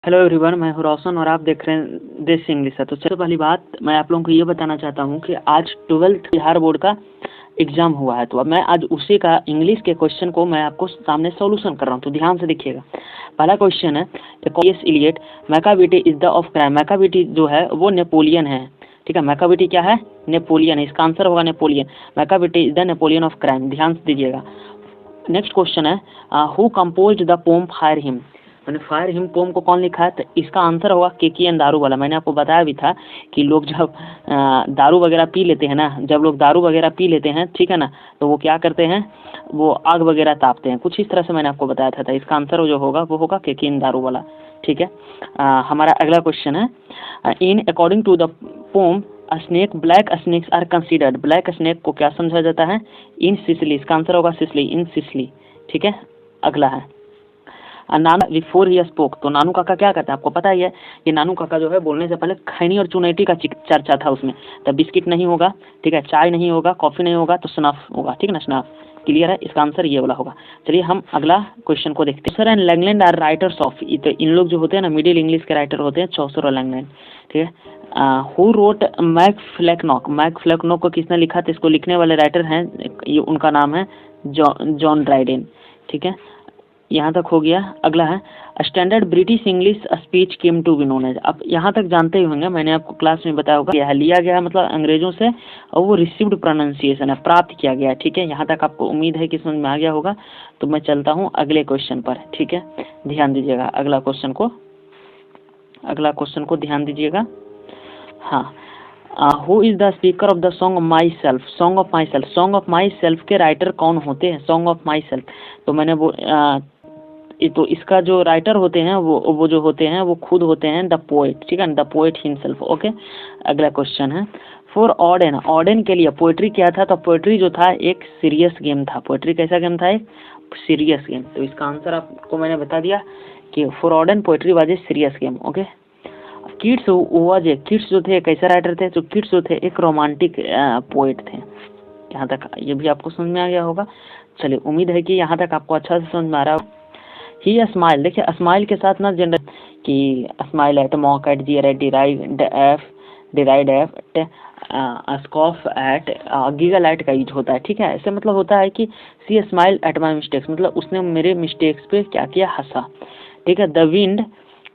Hello everyone, मैं हूं रोशन और आप देख रहे हैं देश इंग्लिश है। तो सबसे पहली बात मैं आप लोगों को ये बताना चाहता हूं कि आज 12th बिहार बोर्ड का एग्जाम हुआ है। तो अब मैं आज उसी का इंग्लिश के क्वेश्चन को मैं आपको सामने सॉल्यूशन कर रहा हूं। तो ध्यान से देखिएगा। पहला क्वेश्चन है S Eliot Macavity is the of crime. Macavity जो है वो नेपोलियन है। ठीक है, मैकाविटी क्या है? नेपोलियन है। इसका आंसर होगा Napoleon. Macavity is the Napoleon of crime. ध्यान से दीजिएगा। नेक्स्ट क्वेश्चन है who composed the pome fire him. मैंने फायर हिम पोम को कौन लिखा है? तो इसका आंसर होगा केकेएन दारू वाला। मैंने आपको बताया भी था कि लोग जब दारू वगैरह पी लेते हैं ना, जब लोग दारू वगैरह पी लेते हैं, ठीक है ना, तो वो क्या करते हैं, वो आग वगैरह तापते हैं। कुछ इस तरह से मैंने आपको बताया था। तो इसका आंसर जो होगा वो होगा केकेएन दारू वाला। ठीक है। हमारा अगला क्वेश्चन है in according to the poem snake black snakes are considered. Black snake को क्या समझा जाता है? In Sicily. इसका आंसर होगा सिसली, इन सिसली। ठीक है। अगला है नानू बिफोर ही स्पोक। तो नानू काका क्या करते हैं? आपको पता ही है कि नानू काका जो है बोलने से पहले खैनी और चुनैटी का चर्चा था उसमें। तब बिस्किट नहीं होगा, ठीक है, चाय नहीं होगा, कॉफी नहीं होगा, तो स्नफ होगा। ठीक है ना, स्नफ। क्लियर है? इसका आंसर ये वाला होगा। चलिए हम अगला क्वेश्चन को देखते हैं। Chaucer and Langland are writers of. तो इन लोग जो होते हैं ना, मिडिल इंग्लिश के राइटर होते हैं चौसर और लैंगलैंड। ठीक है। Who wrote Mac Flecknoe. Mac Flecknoe को किसने लिखा? तो इसको लिखने वाले राइटर हैं, ये उनका नाम है जॉन ड्राइडेन। ठीक है, यहाँ तक हो गया। अगला है standard British English speech came to be known as. अब यहाँ तक जानते ही होंगे, मैंने आपको क्लास में बताया होगा, यह लिया गया है मतलब अंग्रेजों से, और वो रिसीव्ड प्रोनाउंसिएशन है, प्राप्त किया गया है। ठीक है, यहाँ तक आपको उम्मीद है कि समझ में आ गया होगा। तो मैं चलता हूँ अगले क्वेश्चन पर। ठीक है, ध्यान दीजिएगा अगला क्वेश्चन को ध्यान दीजिएगा। हाँ, who is the speaker of the song of my self. Song of my self, song of my self के राइटर कौन होते हैं? सॉन्ग ऑफ माई सेल्फ, तो मैंने वो तो इसका जो राइटर होते हैं वो जो होते हैं वो खुद होते हैं द पोएट। ठीक है, द पोएट हिमसेल्फ। ओके। अगला क्वेश्चन है फॉर ऑडेन। ऑडेन के लिए पोएट्री क्या था? तो पोएट्री जो था एक सीरियस गेम था। पोएट्री कैसा गेम था? एक सीरियस गेम। तो इसका आंसर आपको मैंने बता दिया कि for Auden poetry was a serious game. Okay. Keats was a, Keats जो थे कैसे राइटर थे? तो किट्स जो थे एक रोमांटिक पोएट थे। यहाँ तक ये भी आपको समझ में आ गया होगा। चलिए, उम्मीद है कि यहाँ तक आपको अच्छा से समझ में आ रहा हो। ही स्माइल, देखिए स्माइल के साथ ना जनरल कि smile at, mock at, jeer at, deride of, scoff at, giggle at का यूज होता है। ठीक है, ऐसे मतलब होता है कि see smile at my mistakes, मतलब उसने मेरे मिस्टेक्स पे क्या किया? हंसा। ठीक है। द विंड,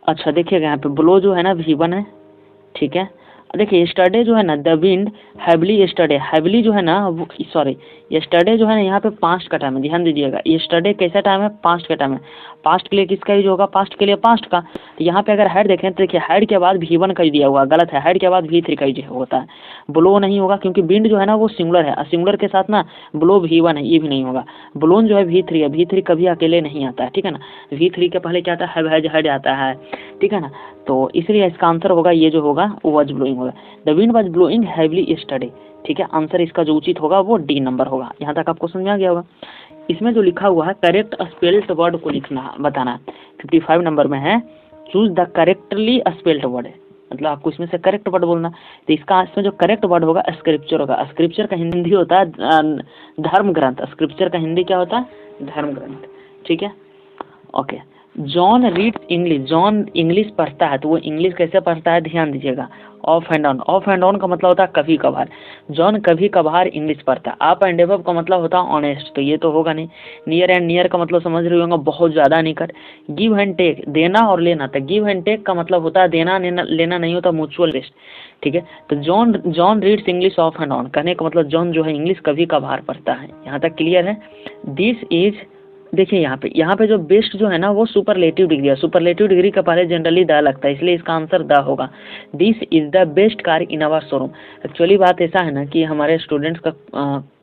अच्छा देखिएगा यहाँ पे ब्लो जो है ना V1 है। ठीक है, देखिए यस्टरडे जो है ना, the wind heavily yesterday, heavily जो है ना वो, सॉरी, यस्टरडे जो है ना यहाँ पे पास्ट का टाइम है। ध्यान दीजिएगा, यस्टरडे कैसा टाइम है? पास्ट का टाइम है। पास्ट के लिए किसका यूज होगा? पास्ट के लिए पास्ट का। तो यहाँ पे अगर हैड देखें तो देखिए हैड के बाद V1 का यूज दिया हुआ, गलत है। हैड के बाद V3 का यूज होता है। ब्लो नहीं होगा क्योंकि विंड जो है ना वो सिंगुलर है, सिंगुलर के साथ ना ब्लो V1 है, ये भी नहीं होगा। ब्लोन जो है V3 है, V3 कभी अकेले नहीं आता है। ठीक है ना, V3 के पहले क्या आता है? हैड आता है। ठीक है ना, तो इसलिए इसका आंसर होगा ये जो होगा वो वाज ब्लोइंग होगा। The wind was blowing heavily yesterday. ठीक है, आंसर इसका जो उचित होगा वो डी नंबर होगा। यहाँ तक आपको समझ में आ गया होगा। इसमें जो लिखा हुआ है करेक्ट स्पेल्ड वर्ड को लिखना बताना है। 55 नंबर में है choose the correctly spelled word, मतलब आपको इसमें से करेक्ट वर्ड बोलना। तो इसका इसमें जो करेक्ट वर्ड होगा स्क्रिप्चर होगा। स्क्रिप्चर का हिंदी होता है धर्म ग्रंथ। स्क्रिप्चर का हिंदी क्या होता है? धर्म ग्रंथ। ठीक है, okay. John reads English, John English पढ़ता है। तो वो इंग्लिश कैसे पढ़ता है? ध्यान दीजिएगा। Of and on, of and on का मतलब होता है कभी कभार। जॉन कभी कभार इंग्लिश पढ़ता है। अप एंड एबव का मतलब होता है ऑनेस्ट, तो ये तो होगा नहीं। नियर एंड नियर का मतलब समझ रहे होंगे, बहुत ज़्यादा निकट। गिव एंड टेक, देना और लेना। तो गिव एंड टेक का मतलब होता है देना लेना नहीं होता, म्यूचुअल रिस्ट। ठीक है, तो John reads English of and on कहने का मतलब जॉन जो है इंग्लिश कभी कभार पढ़ता है। यहाँ तक क्लियर है? दिस इज, देखिए यहाँ पे जो बेस्ट जो है ना वो सुपरलेटिव डिग्री है। सुपरलेटिव डिग्री का पहले जनरली द लगता है, इसलिए इसका आंसर द होगा। This is the best car in our showroom. Actually बात ऐसा है ना कि हमारे स्टूडेंट्स का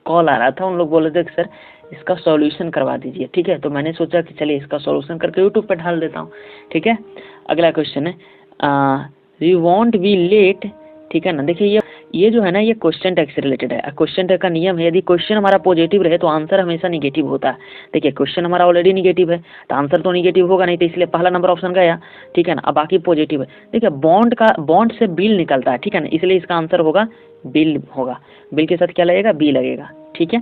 कॉल आ रहा था, उन लोग बोले थे कि सर इसका सॉल्यूशन करवा दीजिए। ठीक है, तो मैंने सोचा कि चलिए इसका सॉल्यूशन करके यूट्यूब पे डाल देता हूँ। ठीक है, अगला क्वेश्चन है वी वॉन्ट बी लेट। ठीक है ना, देखिए ये जो है ना ये क्वेश्चन टैग से रिलेटेड है। क्वेश्चन टैग का नियम है, यदि क्वेश्चन हमारा पॉजिटिव रहे तो आंसर हमेशा निगेटिव होता है। देखिए क्वेश्चन हमारा ऑलरेडी निगेटिव है तो आंसर तो निगेटिव होगा नहीं, तो इसलिए पहला नंबर ऑप्शन गया। ठीक है ना, अब बाकी पॉजिटिव है। देखिए बॉन्ड से बिल निकलता है। ठीक है ना, इसलिए इसका आंसर होगा बिल होगा। बिल के साथ क्या लगेगा? बी लगेगा। ठीक है,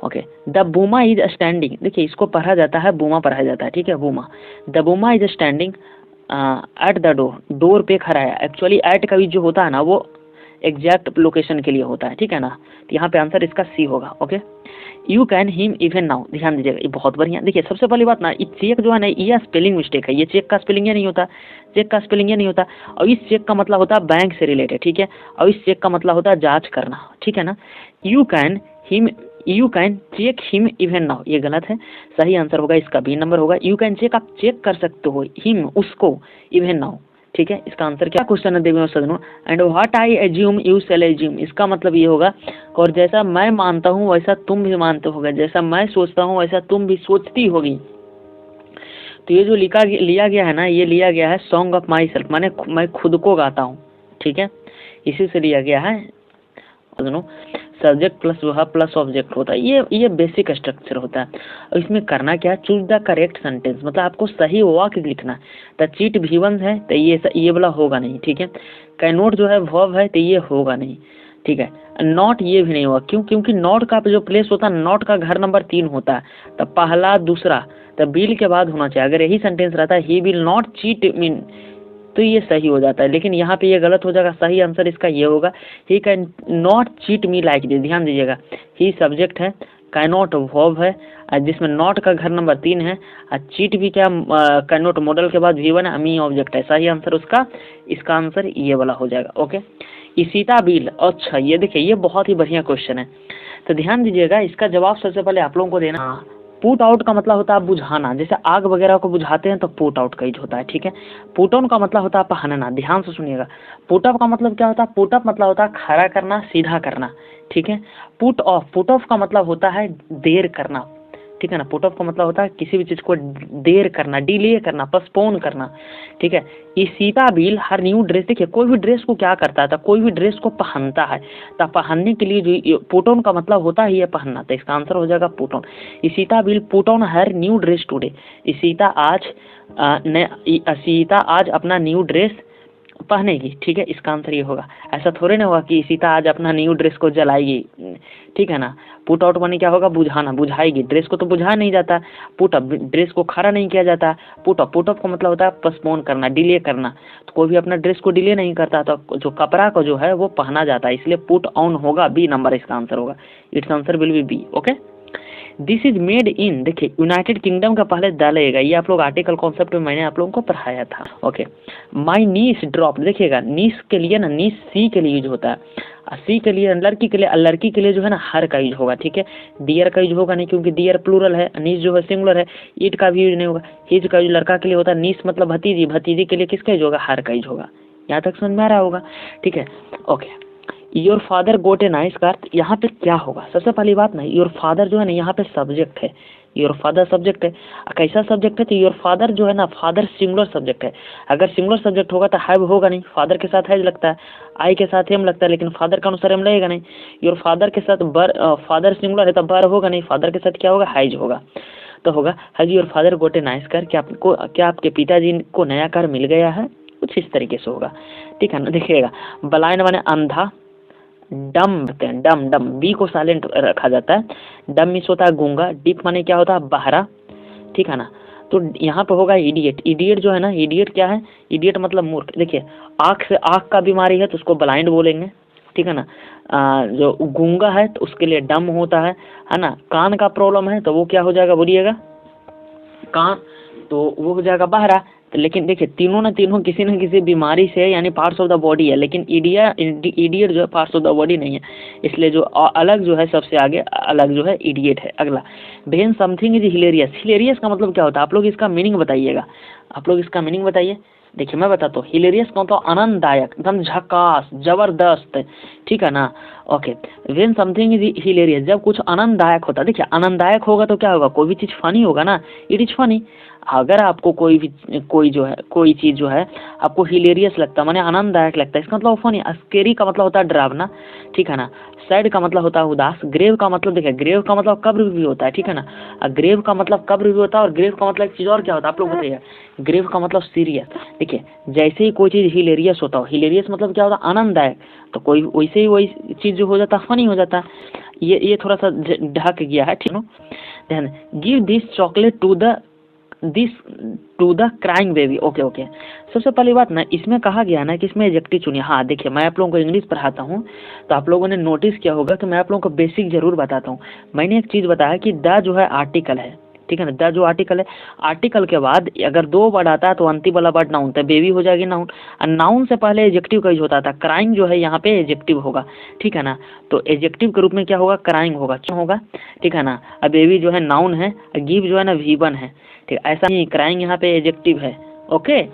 okay. The boomer is standing, देखिए इसको पढ़ा जाता है, बूमा पढ़ा जाता है। ठीक है, boomer. The boomer is standing at the door, door पे खड़ा है। एक्चुअली एट का भी जो होता है ना वो एग्जैक्ट लोकेशन के लिए होता है, ठीक है ना। तो यहाँ पे आंसर इसका सी होगा। Okay, you can him even now, ध्यान दीजिएगा, ये बहुत बढ़िया। देखिए सबसे पहली बात ना, ये चेक जो है ना ये स्पेलिंग मिस्टेक है, ये चेक का स्पेलिंग ये नहीं होता, चेक का स्पेलिंग ये नहीं होता। और इस चेक का मतलब होता है बैंक से रिलेटेड, ठीक है। और इस चेक का मतलब होता है जांच करना, ठीक है ना। You can him, you can check him even now, ये गलत है। सही आंसर होगा इसका बी नंबर होगा। यू कैन चेक, आप चेक कर सकते हो, हिम उसको, इवन नाउ, ठीक है। इसका आंसर क्या क्वेश्चन है देवियों सदनों। And what I assume you shall assume, इसका मतलब ये होगा और जैसा मैं मानता हूँ वैसा तुम भी मानते होगे, जैसा मैं सोचता हूँ वैसा तुम भी सोचती होगी। तो ये जो लिया गया है ना, ये लिया गया है सॉन्ग ऑफ माई सेल्फ, माने मैं खुद को गाता हूँ, ठीक है, इसी से लिया गया है। दोनों सब्जेक्ट प्लस वह प्लस ऑब्जेक्ट होता है, ये बेसिक स्ट्रक्चर होता है। और इसमें करना क्या है, चूज द करेक्ट सेंटेंस, मतलब आपको सही वाक्य लिखना है। द चीट भीवन है तो ये वाला होगा नहीं, ठीक है। कैनोट जो है वर्ब है तो ये होगा नहीं, ठीक है। नॉट ये भी नहीं होगा, क्यों, क्योंकि नॉट का जो प्लेस होता है, नॉट का घर नंबर 3 होता है, तो पहला दूसरा तो बिल के बाद होना चाहिए। अगर यही सेंटेंस रहता है he will not cheat mean, तो ये सही हो जाता है, लेकिन यहाँ पे ये गलत हो जाएगा। सही आंसर इसका ये होगा, he can not cheat me like this. ध्यान दीजिएगा, ही सब्जेक्ट है, कैनॉट वर्ब है, जिसमें नॉट का घर नंबर 3 है, और चीट भी क्या, कैनॉट मॉडल के बाद V1 है, मी ऑब्जेक्ट है। सही आंसर उसका, इसका आंसर ये वाला हो जाएगा। ओके, इसीता बिल, अच्छा ये देखिए ये बहुत ही बढ़िया क्वेश्चन है। तो ध्यान दीजिएगा, इसका जवाब सबसे पहले आप लोगों को देना। पुट आउट का मतलब होता है बुझाना, जैसे आग वगैरह को बुझाते हैं तो पुट आउट का यूज होता है, ठीक है। पुट ऑन का मतलब होता है पहनना, ध्यान से सुनिएगा। पुट अप का मतलब क्या होता है, पुट अप मतलब होता है खड़ा करना, सीधा करना, ठीक है। पुट ऑफ का मतलब होता है देर करना, ठीक है ना। पुट ऑफ का मतलब होता है किसी भी चीज को देर करना, डिले करना, पोस्टपोन करना, ठीक है। इसीता बिल हर न्यू ड्रेस, देखिए कोई भी ड्रेस को क्या करता था, कोई भी ड्रेस को पहनता है, तो पहनने के लिए जो पुट ऑन का मतलब होता है ये पहनना, तो इसका आंसर हो जाएगा put on. Ishita bill put on her new dress today, Ishita आज अपना न्यू ड्रेस पहनेगी, ठीक है। इसका आंसर ये होगा। ऐसा थोड़े ना होगा कि सीता आज अपना न्यू ड्रेस को जलाएगी, ठीक है ना। पुट आउट माने क्या होगा, बुझाना, बुझाएगी। ड्रेस को तो बुझाया नहीं जाता, पुट अप, ड्रेस को खड़ा नहीं किया जाता। पुट अप का मतलब होता है पोस्टपोन करना, डिले करना। तो कोई भी अपना ड्रेस को डिले नहीं करता, तो जो कपड़ा को जो है वो पहना जाता है, इसलिए पुट ऑन होगा, बी नंबर इसका आंसर होगा। It's answer will be B. Okay, this is made in, देखिए यूनाइटेड किंगडम का पहले द लगेगा, ये आप लोग आर्टिकल कॉन्सेप्ट में मैंने आप लोगों को पढ़ाया था। ओके, माई नीस ड्रॉप, देखिएगा नीस के लिए ना, नीस सी के लिए यूज होता है, सी के लिए लड़की के लिए, लड़की के लिए जो है ना हर का यूज होगा, ठीक है। डियर का यूज होगा नहीं, क्योंकि डियर प्लूरल है, नीस जो है सिंगुलर है। ईट का भी यूज नहीं होगा, हिज का यूज लड़का के लिए होता है। नीस मतलब भतीजी, भतीजी के लिए किसका यूज होगा, हर का यूज होगा। यहाँ तक समझ में आ रहा होगा, ठीक है। Okay, your father got a nice car, यहाँ पे क्या होगा, सबसे पहली बात ना, योर फादर जो है ना यहाँ पे सब्जेक्ट है, योर फादर सब्जेक्ट है। कैसा सब्जेक्ट है, तो योर फादर जो है ना, फादर सिंगुलर सब्जेक्ट है। अगर सिंगुलर सब्जेक्ट होगा तो हैव होगा नहीं, फादर के साथ हैज लगता है, आई के साथ एम लगता है, लेकिन फादर का अनुसार एम लगेगा नहीं। योर फादर के साथ फादर सिंगुलर है तो बर होगा नहीं, फादर के साथ क्या होगा, हैज होगा। तो होगा has your father got a nice car, क्या आपके पिताजी को नया कार मिल गया है, कुछ इस तरीके से होगा, ठीक है ना। देखिएगा, ब्लाइंड माने अंधा, डम होते हैं, डम डम, बी को साइलेंट रखा जाता है। डम मिस होता है गूंगा, डीप माने क्या होता है, बहरा, ठीक है ना। तो यहाँ पे होगा इडियट, इडियट जो है ना, इडियट क्या है, इडियट मतलब मूर्ख। देखिए आँख का बीमारी है तो उसको ब्लाइंड बोलेंगे, ठीक है ना। जो गूंगा है तो उसके लिए डम होता है ना। कान का प्रॉब्लम है तो वो क्या हो जाएगा, बोलिएगा, कान, तो वो हो जाएगा बहरा। लेकिन देखिए तीनों ना तीनों किसी न किसी बीमारी से, यानी पार्ट्स ऑफ द बॉडी है, लेकिन इडियट जो है पार्ट्स ऑफ द बॉडी नहीं है, इसलिए जो अलग जो है सबसे आगे अलग जो है इडियट है। अगला, when something is hilarious, hilarious का मतलब क्या होता है, आप लोग इसका मीनिंग बताइएगा, आप लोग इसका मीनिंग बताइए। देखिए मैं बताता हूँ, हिलेरियस का मतलब आनंददायक, एकदम झकास, जबरदस्त, ठीक है ना। Okay, when something is hilarious, जब कुछ आनंददायक होता है। देखिए आनंददायक होगा तो क्या होगा, कोई भी चीज़ फनी होगा ना, इट इज फनी। अगर आपको कोई चीज़ जो है आपको हिलेरियस लगता है, माने आनंददायक लगता है, इसका मतलब फनी। स्केरी का मतलब होता है डरावना, ठीक है ना। सैड का मतलब होता है उदास। ग्रेव का मतलब, देखिए ग्रेव का मतलब कब्र भी होता है, ठीक है ना। ग्रेव का मतलब कब्र भी होता है, और ग्रेव का मतलब एक चीज़ और क्या होता है, आप लोग बताइए। ग्रेव का मतलब सीरियस। देखिए जैसे ही कोई चीज़ हिलेरियस होता हो, हिलेरियस मतलब क्या होता है, आनंददायक, तो कोई वैसे ही वही चीज़ जो हो जाता है फनी हो जाता है। ये थोड़ा सा ढक गया है, ठीक है। ध्यान, give this chocolate to the this to the crying baby. Okay okay, सबसे पहली बात ना, इसमें कहा गया ना कि इसमें एडजेक्टिव चुनिए। हाँ देखिए, मैं आप लोगों को इंग्लिश पढ़ाता हूँ तो आप लोगों ने नोटिस किया होगा कि मैं आप लोगों को बेसिक जरूर बताता हूँ। मैंने एक चीज़ बताया कि द जो है आर्टिकल है, ठीक है ना, द जो आर्टिकल है, आर्टिकल के बाद अगर 2 वर्ड आता है तो अंतिम वाला वर्ड नाउन, तो बेबी हो जाएगी नाउन, और नाउन से पहले एडजेक्टिव का यूज होता था। क्राइंग जो है यहाँ पे एडजेक्टिव होगा, ठीक है ना, तो एडजेक्टिव के रूप में क्या होगा, क्राइंग होगा, क्यों होगा, ठीक है ना। अब बेबी जो है नाउन है, गिव जो है ना V1 है, ठीक, ऐसा ही क्राइंग यहाँ पे एडजेक्टिव है। ओके,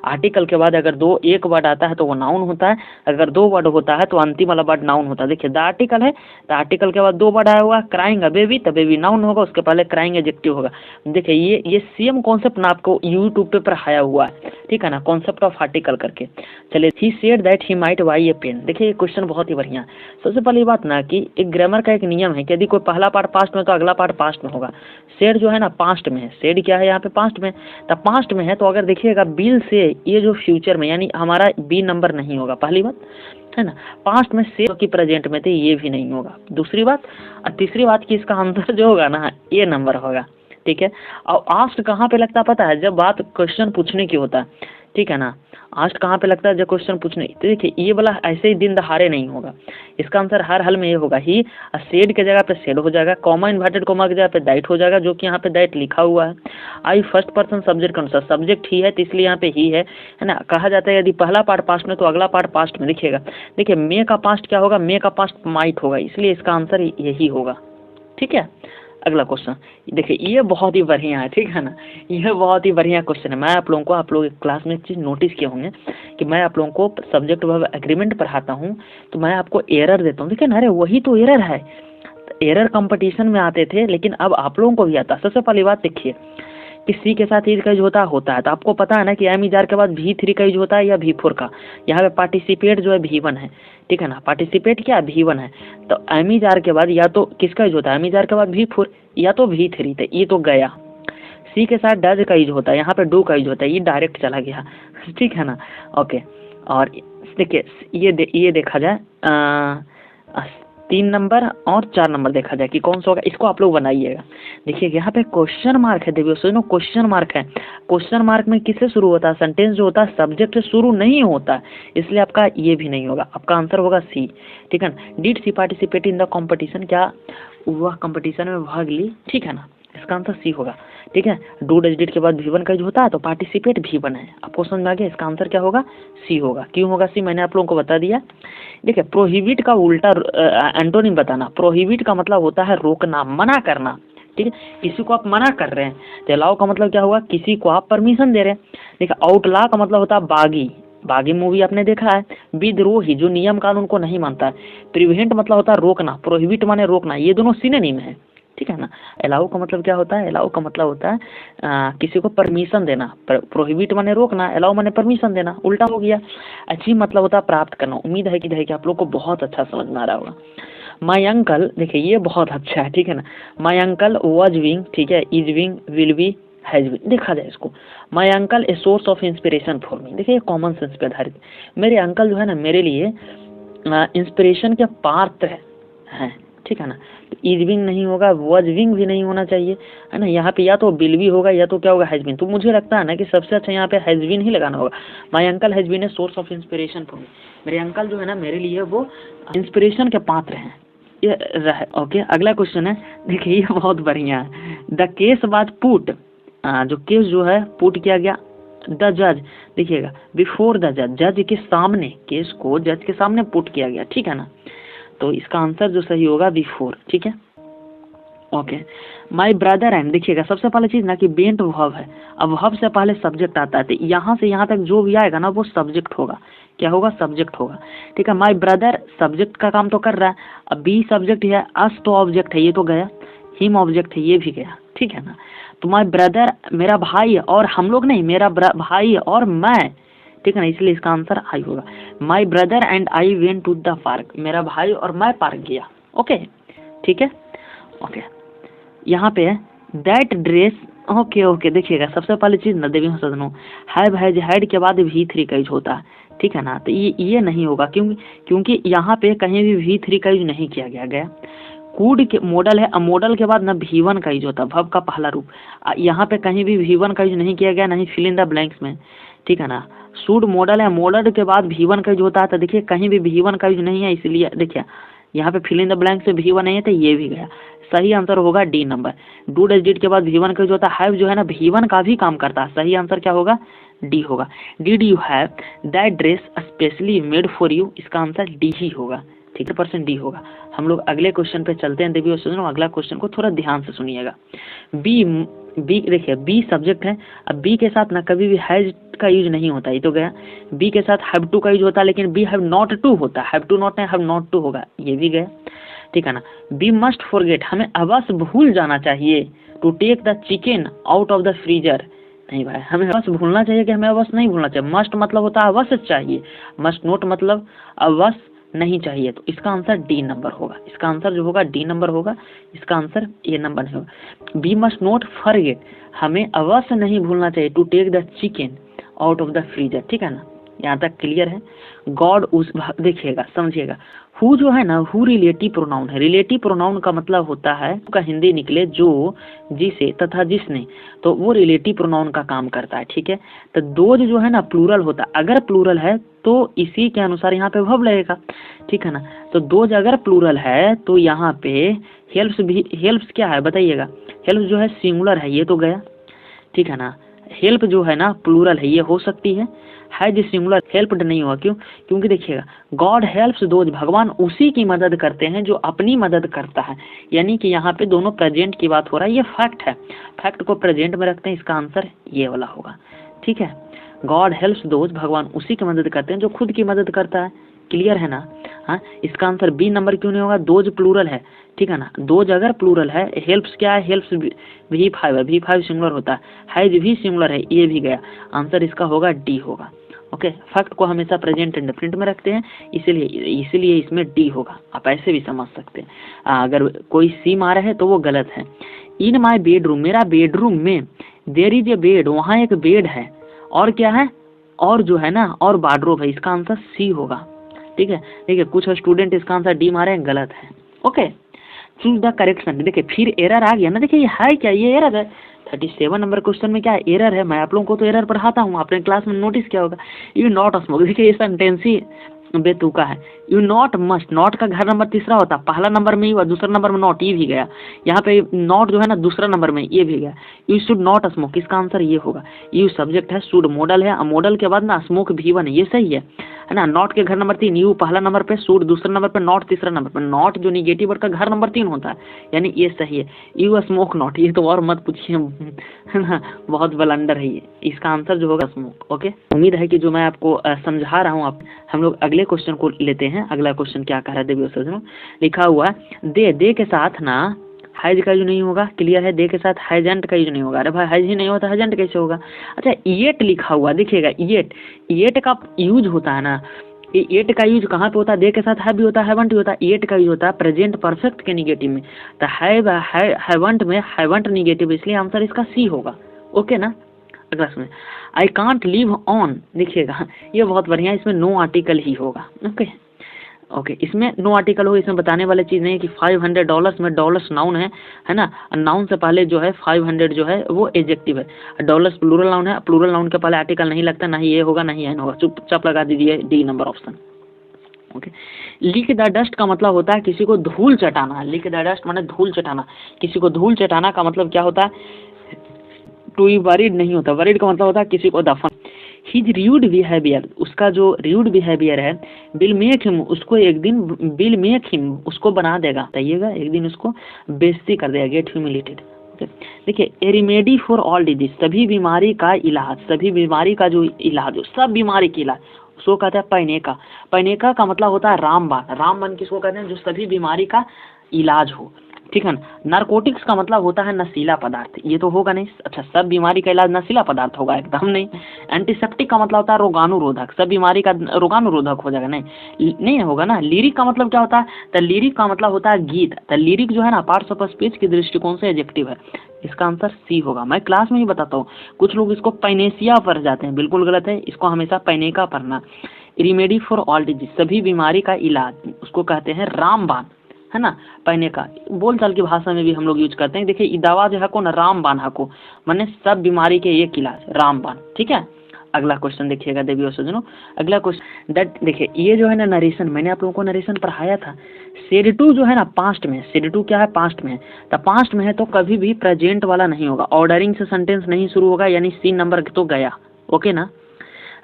आर्टिकल के बाद अगर एक वर्ड आता है तो वो नाउन होता है, अगर 2 वर्ड होता है तो अंतिम वाला वर्ड नाउन होता है। देखिए द आर्टिकल है, द आर्टिकल के बाद 2 वर्ड आया हुआ, क्राइंग बेबी, तो बेबी नाउन होगा, उसके पहले क्राइंग एडजेक्टिव होगा। देखिए ये सेम कॉन्सेप्ट ना आपको यूट्यूब पे पढ़ाया हुआ है, ठीक है ना, कॉन्सेप्ट ऑफ आर्टिकल करके। चलिए, he said that he might buy a pen. देखिए ये क्वेश्चन बहुत ही बढ़िया। सबसे पहली बात ना कि एक ग्रामर का एक नियम है कि यदि कोई पहला पार्ट पास्ट में तो अगला पार्ट पास्ट में होगा। सेड जो है ना पास्ट में है, सेड क्या है यहाँ पे पास्ट में, तब पास्ट में है तो अगर देखिएगा बिल से ये जो फ्यूचर में, यानी हमारा बी नंबर नहीं होगा, पहली बात है ना, पास्ट में से की प्रेजेंट में थे, ये भी नहीं होगा, दूसरी बात। और तीसरी बात कि इसका आंसर जो होगा ना ये नंबर होगा, ठीक है। और आस्ट कहाँ पे लगता है पता है, जब बात क्वेश्चन पूछने की होता है, ठीक है ना, आस्ट कहाँ पे लगता है जब क्वेश्चन पूछने। तो देखिए ये वाला ऐसे ही दिन दहाड़े नहीं होगा, इसका आंसर हर हाल में ये होगा ही, सेड के जगह पे सेड हो जाएगा, कॉमा इन्वर्टेड कॉमा की जगह पे दैट हो जाएगा, जो कि यहाँ पे दैट लिखा हुआ है। आई फर्स्ट पर्सन सब्जेक्ट कौन सा, सब्जेक्ट ही है तो इसलिए यहाँ पे ही है ना। कहा जाता है यदि पहला पार्ट पास्ट में तो अगला पार्ट पास्ट में लिखिएगा। देखिए मे का पास्ट क्या होगा, मे का पास्ट माइट होगा, इसलिए इसका आंसर यही होगा, ठीक है। अगला क्वेश्चन देखिए, ये बहुत ही बढ़िया है, ठीक है ना, ये बहुत ही बढ़िया क्वेश्चन है। मैं आप लोगों को, आप लोग क्लास में एक चीज़ नोटिस किए होंगे कि मैं आप लोगों को सब्जेक्ट वर्ब एग्रीमेंट पढ़ाता हूँ तो मैं आपको एरर देता हूँ। देखिए ना, अरे वही तो एरर है, एरर कंपटीशन में आते थे लेकिन अब आप लोगों को भी आता है। सबसे पहली बात देखिए कि सी के साथ इज का यूज होता है, तो आपको पता है ना कि एम इजार के बाद V3 का यूज होता है या V4 का। यहाँ पे पार्टिसिपेट जो है V1 है, ठीक है ना, पार्टिसिपेट क्या V1 है, तो एम इजार के बाद या तो किसका यूज होता है, एम इजार के बाद V4 या तो V3, तो ये तो गया। सी के साथ डज का यूज होता है, यहाँ पे डू का यूज होता है, ये डायरेक्ट चला गया, ठीक है ना। ओके, और देखिए ये देखा जाए 3 नंबर और 4 नंबर देखा जाए कि कौन सा होगा, इसको आप लोग बनाइएगा। देखिए यहाँ पे क्वेश्चन मार्क है, देखिए सुनो क्वेश्चन मार्क है, क्वेश्चन मार्क में किससे शुरू होता है, सेंटेंस जो होता है सब्जेक्ट से शुरू नहीं होता है, इसलिए आपका ये भी नहीं होगा, आपका आंसर होगा सी, ठीक है ना। Did she participate in the competition, क्या वह कॉम्पिटिशन में भाग ली, ठीक है ना, इसका आंसर सी होगा, ठीक है। डू डज डिड के बाद V1 का यूज होता है तो पार्टिसिपेट V1 है, आपको समझ में आ गया, इसका आंसर क्या होगा, सी होगा। क्यों होगा सी, मैंने आप लोगों को बता दिया। देखिए प्रोहिबिट का उल्टा एंटोनिम बताना, प्रोहिबिट का मतलब होता है रोकना, मना करना, ठीक है, किसी को आप मना कर रहे हैं। तो अलाउ का मतलब क्या हुआ, किसी को आप परमिशन दे रहे हैं। देखिए आउटला का मतलब होता है बागी, बागी मूवी आपने देखा है, विद्रोही जो नियम कानून को नहीं मानता है। प्रिवेंट मतलब होता है रोकना, प्रोहिबिट माने रोकना, ये दोनों सिनोनिम है, ठीक है ना। अलाउ का मतलब क्या होता है, अलाउ का मतलब होता है किसी को परमिशन देना, प्रोहिबिट माने रोकना, अलाउ माने परमिशन देना, उल्टा हो गया। अचीव मतलब होता है प्राप्त करना। उम्मीद है कि आप लोग को बहुत अच्छा समझ में आ रहा होगा। माई अंकल, देखिए ये बहुत अच्छा है, ठीक है ना, माई अंकल वॉज विंग, ठीक है, is being, will be, has been. देखा जाए इसको, my uncle a source of inspiration for me. देखिए कॉमन सेंस पे आधारित, मेरे अंकल जो है ना मेरे लिए इंस्पिरेशन के पात्र हैं, ठीक है ना। तो इज विंग नहीं होगा, वॉज विंग भी नहीं होना चाहिए, है ना। यहाँ पे या तो विल बी होगा या तो क्या होगा, हैज बीन। तो मुझे लगता है ना कि सबसे अच्छा यहाँ पे हैज बीन ही लगाना होगा। My uncle has been a source of inspiration for me, मेरे अंकल जो है ना मेरे लिए वो इंस्पिरेशन के पात्र हैं, ये रहे। ओके, अगला क्वेश्चन है, देखिए ये बहुत बढ़िया है। द केस वाज पुट, जो केस जो है पुट किया गया द जज, देखिएगा बिफोर द जज, जज के सामने, केस को जज के सामने पुट किया गया, ठीक है ना। तो इसका आंसर जो सही होगा बिफोर, ठीक है। ओके, माई ब्रदर एंड, देखिएगा सबसे पहले चीज ना कि बेंट वर्ब है, अब वर्ब से पहले सब्जेक्ट आता है, तो यहाँ से यहाँ तक जो भी आएगा ना वो सब्जेक्ट होगा, क्या होगा, सब्जेक्ट होगा, ठीक है। माई ब्रदर सब्जेक्ट का काम तो कर रहा है, अब बी सब्जेक्ट है, अस तो ऑब्जेक्ट है, ये तो गया, हिम ऑब्जेक्ट है, ये भी गया, ठीक है ना। तो माई ब्रदर मेरा भाई और हम लोग नहीं, मेरा भाई और मैं, ठीक है ना, इसलिए इसका आंसर आई होगा। My brother and I went to the park, मेरा भाई और मैं पार्क गया, ओके, ठीक है। ओके, यहाँ पे है दैट ड्रेस, ओके, देखिएगा सबसे पहले चीज ना देवी सदनों, हैव हैज हैड के बाद V3 का यूज होता है, ठीक है ना। तो ये नहीं होगा, क्योंकि यहाँ पे कहीं भी V3 का यूज नहीं किया गया। कूड के मॉडल है, मॉडल के बाद ना V1 का यूज होता है, वर्ब का पहला रूप। यहाँ पे कहीं भी V1 का यूज नहीं किया गया, नहीं फिल इन द ब्लैंक्स में, ठीक है ना। शुड मॉडल है, मॉडल के बाद V1 का यूज होता है, तो देखिए कहीं भी V1 का यूज नहीं है, इसलिए देखिए यहाँ पे फिल इन द ब्लैंक से V1 नहीं है, तो ये भी गया। सही आंसर होगा D number. Do does did के बाद V1 का यूज होता है, हैव जो है ना V1 का भी काम करता है। सही आंसर क्या होगा? डी होगा। Did you have that dress specially made for you, इसका आंसर डी ही होगा, ठीक है, % डी होगा। हम लोग अगले क्वेश्चन पे चलते हैं। देखिए सुनो, अगला क्वेश्चन को थोड़ा ध्यान से सुनिएगा। बी देखिए बी सब्जेक्ट है। अब बी के साथ ना कभी भी हैज का यूज नहीं होता, ये तो गया। बी के साथ हैव टू का यूज होता है, लेकिन बी हैव नॉट टू होता है। हैव टू नॉट नहीं, हैव नॉट टू होगा, ये भी गया, ठीक है ना। बी मस्ट फॉरगेट, हमें अवश्य भूल जाना चाहिए, to take the chicken out of the freezer. नहीं भाई, हमें अवश्य भूलना चाहिए कि हमें अवश्य नहीं भूलना चाहिए। मस्ट मतलब होता है अवश्य चाहिए, मस्ट नोट मतलब अवश्य नहीं चाहिए, तो इसका आंसर डी नंबर होगा। इसका आंसर जो होगा डी नंबर होगा, इसका आंसर ए नंबर नहीं होगा। बी मस्ट नॉट फॉरगेट, हमें अवश्य नहीं भूलना चाहिए, to take the chicken out of the freezer, ठीक है ना। यहाँ तक क्लियर है। गॉड उस, देखिएगा समझिएगा, हु जो है ना, हु रिलेटिव प्रोनाउन है। रिलेटिव प्रोनाउन का मतलब होता है का हिंदी निकले जो, जिसे तथा जिसने, तो वो रिलेटिव प्रोनाउन का काम करता है, ठीक है। तो दोज जो है ना प्लूरल होता है, अगर प्लूरल है तो इसी के अनुसार यहाँ पे वर्ब लगेगा, ठीक है ना। तो दोज अगर प्लूरल है तो यहाँ पे हेल्प्स भी, हेल्प्स क्या है बताइएगा, हेल्प जो है सिंगुलर है, ये तो गया, ठीक है ना। हेल्प जो है ना प्लूरल है, ये हो सकती है जो सिंगुलर, हेल्प्ड नहीं हुआ, क्यों? क्योंकि देखिएगा गॉड हेल्प्स दोज, भगवान उसी की मदद करते हैं जो अपनी मदद करता है, यानी कि यहाँ पे दोनों प्रेजेंट की बात हो रहा है, ये फैक्ट है, फैक्ट को प्रेजेंट में रखते हैं, इसका आंसर ये वाला होगा, ठीक है। गॉड हेल्प्स दोज, भगवान उसी की मदद करते हैं जो खुद की मदद करता है, क्लियर है ना। हाँ, इसका आंसर बी नंबर क्यों नहीं होगा? दोज प्लूरल है, ठीक है ना। दोज अगर प्लूरल है, हेल्प्स क्या है, हेल्प्स V5 है, V5 सिंगुलर होता है, हैज भी सिंगुलर है, ये भी गया। आंसर इसका होगा डी होगा, ओके। फैक्ट को हमेशा प्रेजेंट इंडेफिनिट में रखते हैं, इसीलिए इसमें डी होगा। आप ऐसे भी समझ सकते हैं। अगर कोई सी मारा है तो वो गलत है। इन माई बेडरूम, मेरा बेडरूम में, देयर इज ए बेड, वहाँ एक बेड है, और क्या है, और जो है ना, और वार्डरोब है, इसका आंसर सी होगा, ठीक है। देखिए कुछ स्टूडेंट इसका आंसर डी मारे हैं, गलत है, okay. Choose the correct sentence. देखिए फिर एरर आ गया ना, देखिए ये है क्या, ये एरर है। 37 नंबर क्वेश्चन में क्या एरर है? मैं आप लोगों को तो एरर पढ़ाता हूँ, आपने क्लास में नोटिस किया होगा। यू नॉट स्मोक, देखिए ये सेंटेंस ही बेतुका है। यू नॉट मस्ट, नॉट का घर नंबर तीसरा होता, पहला नंबर में हुआ, दूसरा नंबर में नॉट, ये भी गया। यहाँ पे नॉट जो है ना दूसरा नंबर में, ये भी गया। यू शुड नॉट स्मोक, इसका आंसर ये होगा। यू सब्जेक्ट है, शुड मॉडल है, मॉडल के बाद ना स्मोक V1 है, ये सही है ना। नॉट के घर नंबर 3, यू पहला नंबर पे, शुड दूसरा नंबर पे, नॉट तीसरा नंबर पे। नॉट जो निगेटिव वर्ड का घर नंबर 3 होता है, यानी ये सही है। यू स्मोक नॉट, ये तो और मत पूछिए, है ना, बहुत ब्लंडर है ये। इसका आंसर जो होगा स्मोक, ओके। उम्मीद है कि जो मैं आपको समझा रहा हूँ, आप हम लोग अगले क्वेश्चन को लेते हैं। अगला क्वेश्चन क्या कह रहा है, देखिए लिखा हुआ दे के साथ ना हैज का यूज नहीं होगा, क्लियर है। दे के साथ हैजेंट का यूज नहीं होगा। अरे भाई हैज ही नहीं होता, हैजेंट कैसे होगा? अच्छा येट लिखा हुआ, देखिएगा येट का यूज होता है ना, येट का यूज कहाँ पे होता है? दे के साथ हैव भी होता है, हैवंट भी होता है। येट का यूज होता है प्रेजेंट परफेक्ट के निगेटिव में, तो हैवंट में हैवंट निगेटिव, इसलिए आंसर इसका सी होगा, ओके ना। अगला सुनिए, आई कांट लिव ऑन, देखिएगा ये बहुत बढ़िया, इसमें नो आर्टिकल ही होगा, ओके। इसमें नो आर्टिकल हो, इसमें बताने वाली चीज़ नहीं है कि $500 में डॉलर्स नाउन है ना। नाउन से पहले जो है 500 जो है वो एडजेक्टिव है, डॉलर्स प्लूरल नाउन है, प्लूरल नाउन के पहले आर्टिकल नहीं लगता, ना ही ये होगा ना ही एन होगा, चुपचाप लगा दीजिए D number option, okay. Lick the dust का मतलब होता है किसी को धूल चटाना। लिक द डस्ट माने धूल चटाना, किसी को धूल चटाना का मतलब क्या होता है? टू बी वरीड नहीं होता, वरीड का मतलब होता है किसी को दफन। हिज र्यूड बिहेवियर, उसका जो र्यूड बिहेवियर है, विल मेक हिम, उसको एक दिन, विल मेक हिम उसको बना देगा, बताइएगा एक दिन उसको बेइज्जती कर देगा, गेट ह्यूमिलेटेड, ओके। देखिए a remedy for all disease, सभी बीमारी का इलाज, सभी बीमारी का जो इलाज हो, सब बीमारी का इलाज, उसको कहते हैं पैनेका। पैनेका का मतलब होता है रामबाण। रामबाण किसको कहते हैं? जो सभी बीमारी का इलाज हो, ठीक है ना। नारकोटिक्स का मतलब होता है नशीला पदार्थ, ये तो होगा नहीं। अच्छा, सब बीमारी का इलाज नशीला पदार्थ होगा? एकदम नहीं। एंटीसेप्टिक का मतलब होता है रोगाणुरोधक, सब बीमारी का रोगाणुरोधक हो जाएगा? नहीं होगा ना। लिरिक का मतलब क्या होता है? तो लिरिक का मतलब होता है गीत। तो लिरिक जो है ना पार्ट्स ऑफ स्पीच के दृष्टिकोण से एडजेक्टिव है, इसका आंसर सी होगा। मैं क्लास में ही बताता हूँ, कुछ लोग इसको पैनेसिया पढ़ जाते हैं, बिल्कुल गलत है, इसको हमेशा पैनेका पढ़ना। रेमेडी फॉर ऑल डिजीज, सभी बीमारी का इलाज, उसको कहते हैं रामबाण, है ना, पहने का बोलचाल की भाषा में भी हम लोग यूज करते हैं। देखिए दवा जो है को ना रामबाण हको, माने सब बीमारी के एक इलाज रामबाण, ठीक है। अगला क्वेश्चन देखिएगा देवी और सज्जनों, अगला क्वेश्चन दैट देखिए ये जो है ना नरेशन, मैंने आप लोगों को नरेशन पढ़ाया था। सेड टू जो है ना पास्ट में, सेड टू क्या है पास्ट में है, तो पास्ट में है तो कभी भी प्रेजेंट वाला नहीं होगा, ऑर्डरिंग से सेंटेंस नहीं शुरू होगा, यानी सीन नंबर तो गया, ओके ना।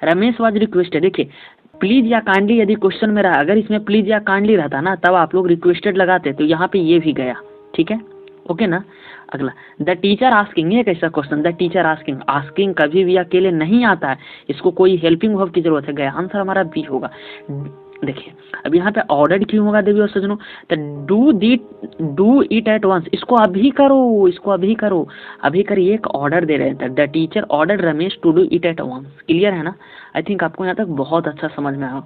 रमेश वाज रिक्वेस्टेड, देखिए प्लीज या काइंडली यदि क्वेश्चन में रहा, अगर इसमें प्लीज या काइंडली रहता ना तब आप लोग रिक्वेस्टेड लगाते, तो यहाँ पे ये भी गया, ठीक है, ओके ना। अगला द टीचर आस्किंग, ये कैसा question, the teacher asking, asking कभी भी अकेले नहीं आता है, इसको कोई हेल्पिंग वर्ब की जरूरत है, गया, आंसर हमारा बी होगा। देखिए अब यहाँ पे ऑर्डर क्यों होगा देवी और सज्जनों, तो डू इट एट वंस, इसको अभी करो, इसको अभी करो, अभी करिए, एक ऑर्डर दे रहे हैं, the teacher order Ramesh to do it at once, clear है ना। आई थिंक आपको यहाँ तक बहुत अच्छा समझ में आया।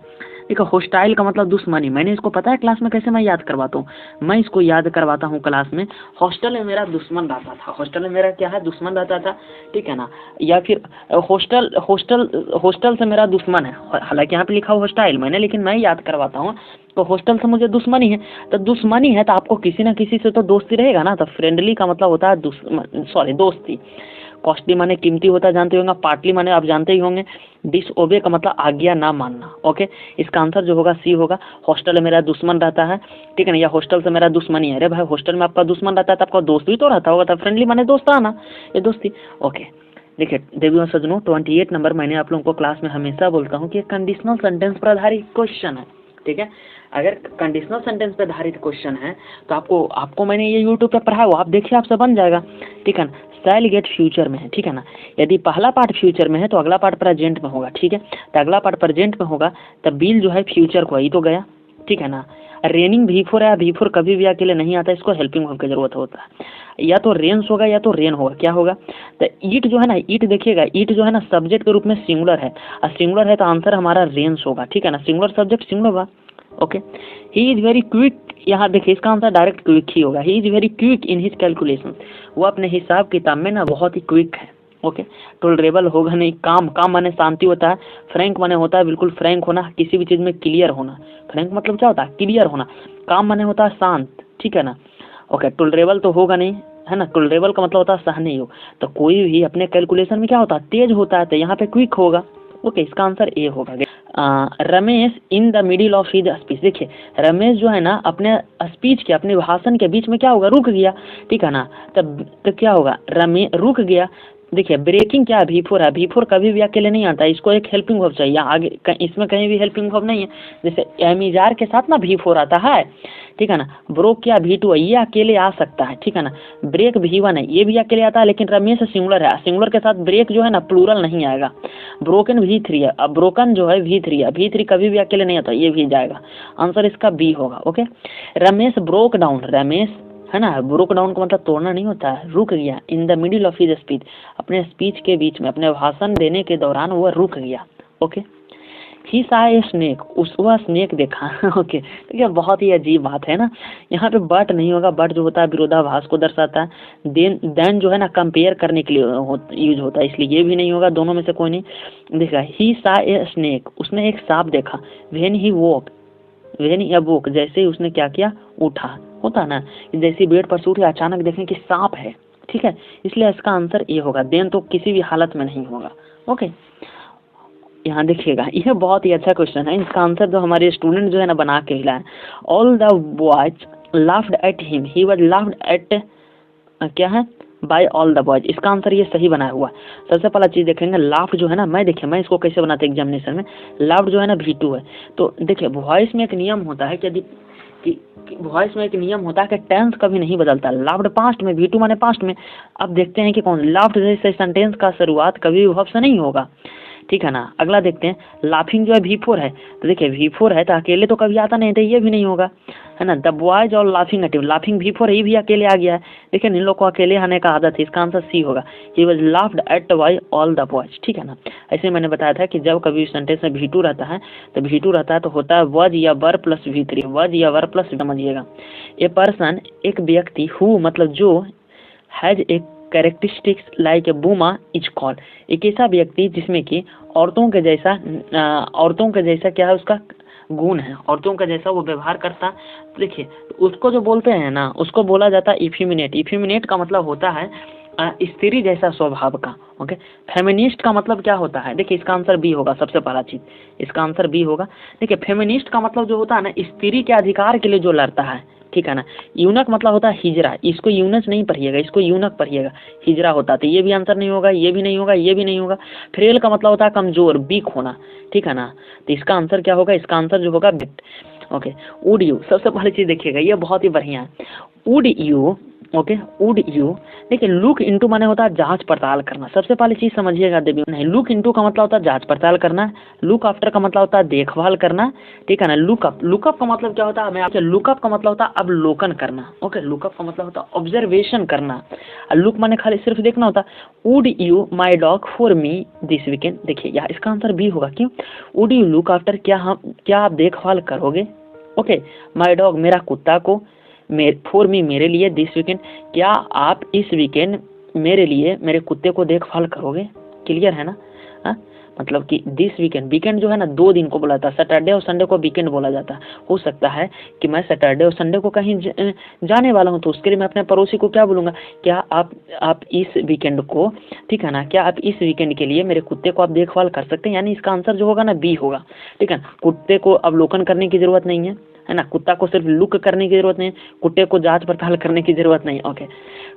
देखो होस्टाइल का मतलब दुश्मनी, मैंने इसको पता है क्लास में कैसे मैं याद करवाता हूँ, मैं इसको याद करवाता हूँ क्लास में, हॉस्टल में मेरा दुश्मन रहता था, हॉस्टल में मेरा क्या है दुश्मन रहता था, ठीक है ना, या फिर हॉस्टल से मेरा दुश्मन है, हालांकि यहाँ पे लिखा हुआ हॉस्टाइल मैंने, लेकिन मैं याद करवाता हूँ, तो हॉस्टल से मुझे दुश्मनी है, तो दुश्मनी है तो आपको किसी ना किसी से तो दोस्ती रहेगा ना, तो फ्रेंडली का मतलब होता है दोस्ती, कॉस्टली माने कीमती होता है जानते होंगे, पार्टली माने आप जानते ही होंगे, डिसओबे का मतलब आज्ञा ना मानना, ओके। इसका आंसर जो होगा सी होगा, हॉस्टल में मेरा दुश्मन रहता है, ठीक है ना, या हॉस्टल से मेरा दुश्मनी है, अरे भाई हॉस्टल में आपका दुश्मन रहता है तो आपका दोस्त भी तो रहता होगा, तो फ्रेंडली माने दोस्त आना, ये दोस्ती, ओके। देखिए देवी और सज्जनों 28 नंबर मैंने आप लोगों को क्लास में हमेशा बोलता हूँ कि कंडीशनल सेंटेंस पर आधारित क्वेश्चन है, ठीक है। अगर कंडीशनल सेंटेंस पर आधारित क्वेश्चन है तो आपको मैंने ये यूट्यूब पे पढ़ा हुआ, आप देखिए आपसे बन जाएगा, ठीक है ना। शैल गेट फ्यूचर में है, ठीक है ना, यदि पहला पार्ट फ्यूचर में है तो अगला पार्ट प्रेजेंट में होगा, ठीक है, तो अगला पार्ट प्रेजेंट में होगा, तब बिल जो है फ्यूचर को ही तो गया, ठीक है ना। रेनिंग V4 है, V4 कभी भी अकेले नहीं आता, इसको हेल्पिंग वर्ब की जरूरत होता है, या तो रेन्स होगा या तो रेन होगा, क्या होगा, तो ईट जो है ना, ईट देखिएगा, ईट जो है ना सब्जेक्ट के रूप में सिंगुलर है, और सिंगुलर है तो आंसर हमारा रेन्स होगा, ठीक है ना, सिंगुलर सब्जेक्ट सिंगुलर होगा, okay. He is very quick, यहाँ देखिए इसका आंसर डायरेक्ट क्विक ही होगा, he is very quick in his calculation, वो अपने हिसाब किताब में ना बहुत ही क्विक है, ओके। टोलरेबल होगा नहीं, काम माने शांति होता है, फ्रैंक माने होता है बिल्कुल फ्रैंक होना, किसी भी चीज़ में क्लियर होना, फ्रैंक मतलब क्या होता है क्लियर होना, काम माने होता है शांत, ठीक है ना, ओके। टोलरेबल तो होगा नहीं, है ना, टोलरेबल का मतलब होता है सहनीय हो, तो कोई भी अपने कैलकुलेशन में क्या होता है तेज होता है, तो यहाँ पे क्विक होगा, ओके। इसका आंसर ए होगा। Ramesh in the middle of his speech, देखिए रमेश जो है ना अपने स्पीच के अपने भाषण के बीच में क्या होगा रुक गया, ठीक है ना, तब तो क्या होगा रमेश रुक गया। देखिए ब्रेकिंग क्या है V4 है, V4 कभी भी अकेले नहीं आता, इसको एक हेल्पिंग वर्ब चाहिए, आगे इसमें कहीं भी हेल्पिंग वर्ब नहीं है, जैसे एमिजार के साथ ना V4 आता है, ठीक है ना। ब्रोक क्या V2 है, ये अकेले आ सकता है, ठीक है ना। ब्रेक V1 है, ये भी अकेले आता है, लेकिन रमेश सिंगुलर है, सिंगुलर के साथ ब्रेक जो है ना प्लूरल नहीं आएगा। ब्रोकन V3 है, अब ब्रोकन जो है V3 है, V3 कभी भी अकेले नहीं आता, ये भी जाएगा, आंसर इसका बी होगा, okay. Ramesh broke down, Ramesh है ना, ब्रोक डाउन का मतलब तोड़ना नहीं होता है, रुक गया, in the middle of his speech, अपने स्पीच के बीच में अपने भाषण देने के दौरान वो रुक गया, ओके। ही सा ए स्नेक, वह स्नेक देखा, ओके। तो ये बहुत ही अजीब बात है ना, यहाँ पे बट नहीं होगा, बट जो होता है विरोधाभास को दर्शाता है, देन जो है ना कंपेयर करने के लिए यूज होता है, इसलिए ये भी नहीं होगा, दोनों में से कोई नहीं। देखा ही सा ए स्नेक, उसने एक सांप देखा, व्हेन ही अवोक, जैसे ही उसने क्या किया उठा, होता ना जैसे बेड पर से उठे अचानक देखें कि सांप है, ठीक है, इसलिए इसका आंसर ए होगा, देन तो किसी भी हालत में नहीं होगा, ओके। यहाँ देखिएगा यह बहुत ही अच्छा क्वेश्चन है, इसका आंसर जो हमारे स्टूडेंट जो है ना बना के हिलाए, all the boys laughed at him, he was laughed eight क्या है बाय ऑल द बॉयज, इसका आंसर ये सही बनाया हुआ। सबसे पहला चीज देखेंगे लाफ्ड जो है ना, मैं इसको कैसे बनाते एग्जामिनेशन में, लाफ्ड जो है ना V2 है, तो देखिए वॉइस में एक नियम होता है कि यदि वॉइस में एक नियम होता है कि टेंस कभी नहीं बदलता, लाफ्ड पास्ट में, V2 माने पास्ट में। अब देखते हैं कि कौन लाफ्ड जैसे सेंटेंस का शुरुआत कभी वर्ब से नहीं होगा, ठीक है ना। अगला देखते हैं लाफिंग जो है V4 है, तो देखिए V4 है तो अकेले तो कभी आता नहीं, तो ये भी नहीं होगा, है ना। द बॉयज और laughing at him, laughing V4 है, ये भी अकेले आ गया है, देखिए इन लोग को अकेले आने का आदत है, इसका आंसर सी होगा, he was laughed at by all the boys, ठीक है ना। ऐसे मैंने बताया था कि जब कभी सेंटेंस में V2 रहता है तो V2 रहता है तो होता है वज या वर प्लस V3, वज या वर प्लस, समझिएगा। ए पर्सन एक व्यक्ति, हु मतलब जो, हैज एक characteristics like a boomer is called, एक ऐसा व्यक्ति जिसमें कि औरतों के जैसा क्या है उसका गुण है, औरतों का जैसा वो व्यवहार करता। तो देखिए उसको जो बोलते हैं ना, उसको बोला जाता है इफेमिनेट। इफेमिनेट का मतलब होता है स्त्री जैसा स्वभाव का। ओके, फेमिनिस्ट का मतलब क्या होता है? देखिए इसका आंसर बी होगा, सबसे पहला चीज इसका आंसर बी होगा। देखिए फेमिनिस्ट का मतलब जो होता है ना, स्त्री के अधिकार के लिए जो लड़ता है, ठीक है ना। यूनक मतलब होता है हिजरा, इसको यूनस नहीं पढ़िएगा, इसको यूनक पढ़िएगा, हिजरा होता। तो ये भी आंसर नहीं होगा, ये भी नहीं होगा, ये भी नहीं होगा। फ्रेल का मतलब होता है कमजोर, वीक होना, ठीक है ना। तो इसका आंसर क्या होगा? इसका आंसर जो होगा बिट। ओके, वुड यू, सबसे पहली चीज देखिएगा, ये बहुत ही बढ़िया है। Would you, okay, would you. देखिए लुक इनटू माने होता है जांच पड़ताल करना, सबसे पहली चीज समझिएगा देवी। नहीं, लुक इनटू का मतलब होता है जांच पड़ताल करना। लुक आफ्टर का मतलब होता है देखभाल करना, ठीक है ना। लुकअप, लुकअप का मतलब क्या होता है? मैं आपसे, लुकअप का मतलब होता है अवलोकन करना। ओके, लुकअप का मतलब होता है ऑब्जर्वेशन करना। लुक माने खाली सिर्फ देखना होता है। Would you my dog for me this weekend. देखिए यार इसका आंसर बी होगा। क्यों? वुड यू लुक आफ्टर, क्या आप देखभाल करोगे? ओके, माई डॉग मेरा कुत्ता को, फॉर मी मेरे लिए, दिस वीकेंड क्या आप इस वीकेंड मेरे लिए मेरे कुत्ते को देखभाल करोगे? क्लियर है ना? हा? मतलब कि दिस वीकेंड, वीकेंड जो है ना 2 दिन को बोला जाता है, सैटरडे और संडे को वीकेंड बोला जाता है। हो सकता है कि मैं सैटरडे और संडे को कहीं जाने वाला हूँ, तो उसके लिए मैं अपने पड़ोसी को क्या बोलूँगा? क्या आप इस वीकेंड को, ठीक है ना, क्या आप इस वीकेंड के लिए मेरे कुत्ते को आप देखभाल कर सकते हैं? यानी इसका आंसर जो होगा ना बी होगा, ठीक है। कुत्ते को अवलोकन करने की जरूरत नहीं है ना, कुत्ता को सिर्फ लुक करने की जरूरत नहीं, कुत्ते को जांच पड़ताल करने की जरूरत नहीं। Okay,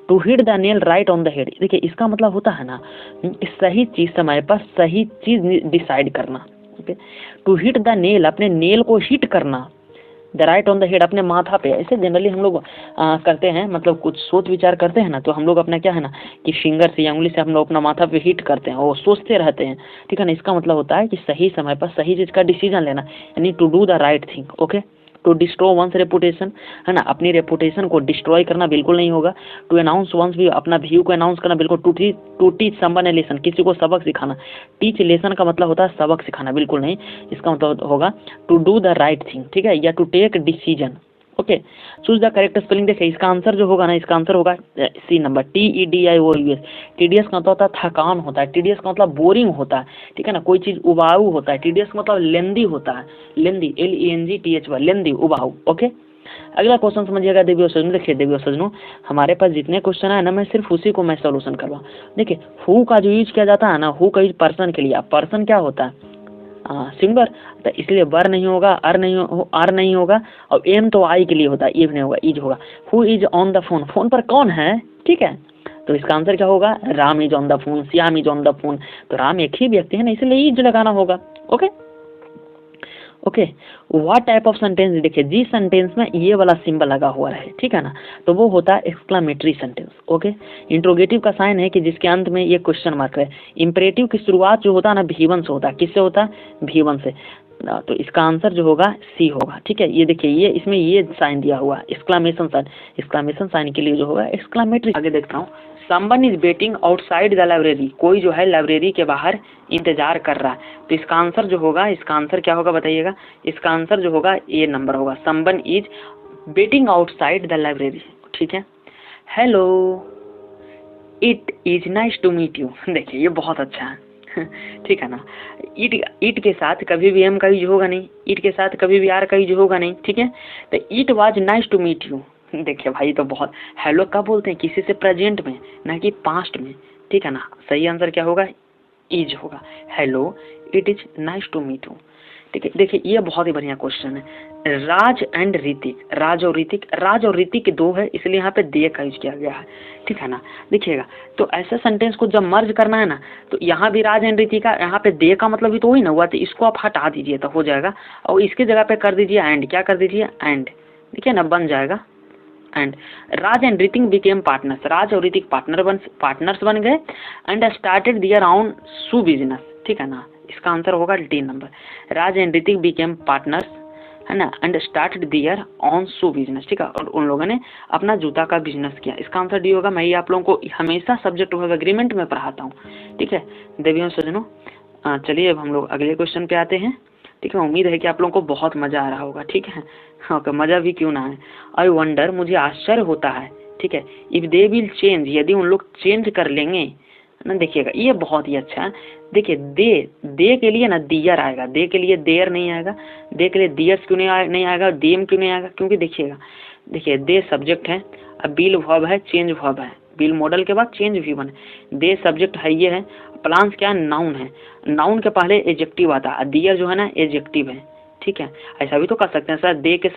to hit the nail right on the head. देखिए इसका मतलब होता है ना सही चीज समय पर सही चीज डिसाइड करना। Okay, to hit the nail, अपने नेल को हिट करना, the right on the head, अपने माथा पे। ऐसे जनरली हम लोग करते हैं, मतलब कुछ सोच विचार करते हैं ना, तो हम लोग अपना क्या है ना कि फिंगर से या उंगली से हम लोग अपना माथा पे हिट करते हैं और सोचते रहते हैं, ठीक है ना। इसका मतलब होता है कि सही समय पर सही चीज का डिसीजन लेना, यानी to do the right thing. Okay, to destroy one's reputation, है ना, अपनी रेपुटेशन को डिस्ट्रॉय करना बिल्कुल नहीं होगा। टू अनाउंस वंस व्यू, अपना व्यू को अनाउंस करना बिल्कुल। To teach someone a lesson, किसी को सबक सिखाना। टीच लेसन का मतलब होता है सबक सिखाना, बिल्कुल नहीं। इसका मतलब होगा to do the right thing, ठीक है, या to take decision. Okay, choose the correct spelling. देखिए इसका आंसर जो होगा ना, इसका आंसर होगा सी नंबर, TEDIOUS। टीडीएस का मतलब होता है थकान होता है, टीडीएस का मतलब बोरिंग होता है, ठीक है ना, कोई चीज उबाऊ होता है। टीडीएस का मतलब लेंदी होता है, लेंदी, LENGTH, लेंदी, उबाऊ। ओके, अगला क्वेश्चन समझिएगा देवी और सजनों। देखिए देवी और सजनों, हमारे पास जितने क्वेश्चन है ना, मैं सिर्फ उसी को मैं सोल्यूशन करवा। देखिए हु का जो यूज किया जाता है ना, हु का यूज पर्सन के लिए। अब पर्सन क्या होता है? सिंगुलर, तो इसलिए वर नहीं होगा, आर नहीं होगा, और एम तो आई के लिए होता है, इव नहीं होगा, इज होगा। Who is on the phone, phone पर कौन है, ठीक है। तो इसका आंसर क्या होगा? Ram is on the phone, Shyam is on the phone. तो राम एक ही व्यक्ति है ना, इसलिए इज लगाना होगा। Okay okay, what type of sentence. देखिए जिस सेंटेंस में ये वाला सिंबल लगा हुआ है, ठीक है ना, तो वो होता है एक्सक्लामेटरी सेंटेंस। ओके, इंट्रोगेटिव का साइन है कि जिसके अंत में ये क्वेश्चन मार्क है। इंपरेटिव की शुरुआत जो होता है ना V1 से होता है, किससे होता है? V1 से। तो इसका आंसर जो होगा सी होगा, ठीक है। ये देखिए ये इसमें ये साइन दिया हुआ एक्सक्लामेशन साइन, एक्सक्लामेशन साइन के लिए जो होगा एक्सक्लामेटरी। आगे देखता हूँ, someone is waiting outside the library, कोई जो है लाइब्रेरी के बाहर इंतजार कर रहा है। तो इसका आंसर जो होगा, इसका आंसर क्या होगा बताइएगा? इसका आंसर जो होगा ए नंबर होगा, someone is waiting outside the library, ठीक है। Hello, it is nice to meet you. देखिए ये बहुत अच्छा है ठीक है ना। इट के साथ कभी भी एम का यूज होगा नहीं, इट के साथ कभी भी आर का यूज होगा नहीं, ठीक है। तो it was nice to meet you. देखिए भाई तो बहुत, हेलो कब बोलते हैं? किसी से प्रेजेंट में, ना कि पास्ट में, ठीक है ना। सही आंसर क्या होगा? इज होगा। Hello, it is nice to meet you, ठीक है। देखिए ये बहुत ही बढ़िया क्वेश्चन है। राज एंड ऋतिक, राज और ऋतिक दो है, इसलिए यहाँ पे दे का यूज किया गया है, ठीक है ना। देखिएगा तो ऐसे सेंटेंस को जब मर्ज करना है ना, तो यहाँ भी राज एंड ऋतिका, यहाँ पे दे का मतलब भी तो वही ना हुआ, तो इसको आप हटा दीजिए तो हो जाएगा, और इसके जगह पे कर दीजिए एंड। क्या कर दीजिए? एंड, देखिए ना, बन जाएगा and. Raj and Hrithik became partners, Raj और ऋतिक पार्टनर्स बन गए and started their own shoe business, ठीक है ना। इसका आंसर होगा D number, Raj and Hrithik became partners, है ना, and started their own shoe business, ठीक है, और उन लोगों ने अपना जूता का बिजनेस किया। इसका आंसर डी होगा। मैं ये आप लोगों को हमेशा सब्जेक्ट ऑफ एग्रीमेंट में पढ़ाता हूँ, ठीक है देवियों सजनों। चलिए अब हम लोग अगले क्वेश्चन पे आते हैं, ठीक है। उम्मीद है कि आप लोगों को बहुत मजा आ रहा होगा, ठीक है। ओके, मजा भी क्यों ना है। आई वंडर, मुझे आश्चर्य होता है, ठीक है, इफ दे विल चेंज, यदि उन लोग चेंज कर लेंगे ना। देखिएगा ये बहुत ही अच्छा है। देखिए दे के लिए ना दियर आएगा, दे के लिए देयर नहीं आएगा, दे के लिए दियर्स क्यों नहीं आएगा, देम क्यों नहीं आएगा, क्योंकि देखिएगा देखिए दे सब्जेक्ट है, अब बिल वर्ब है, चेंज वर्ब है, बिल मॉडल के बाद चेंज भी बने, दे सब्जेक्ट है ये है, प्लान्स क्या है, नाउन है, नाउन के पहले एडजेक्टिव आता है, दियर जो है ना एडजेक्टिव है, ठीक है। ऐसा भी तो कर सकते हैं सर, दे के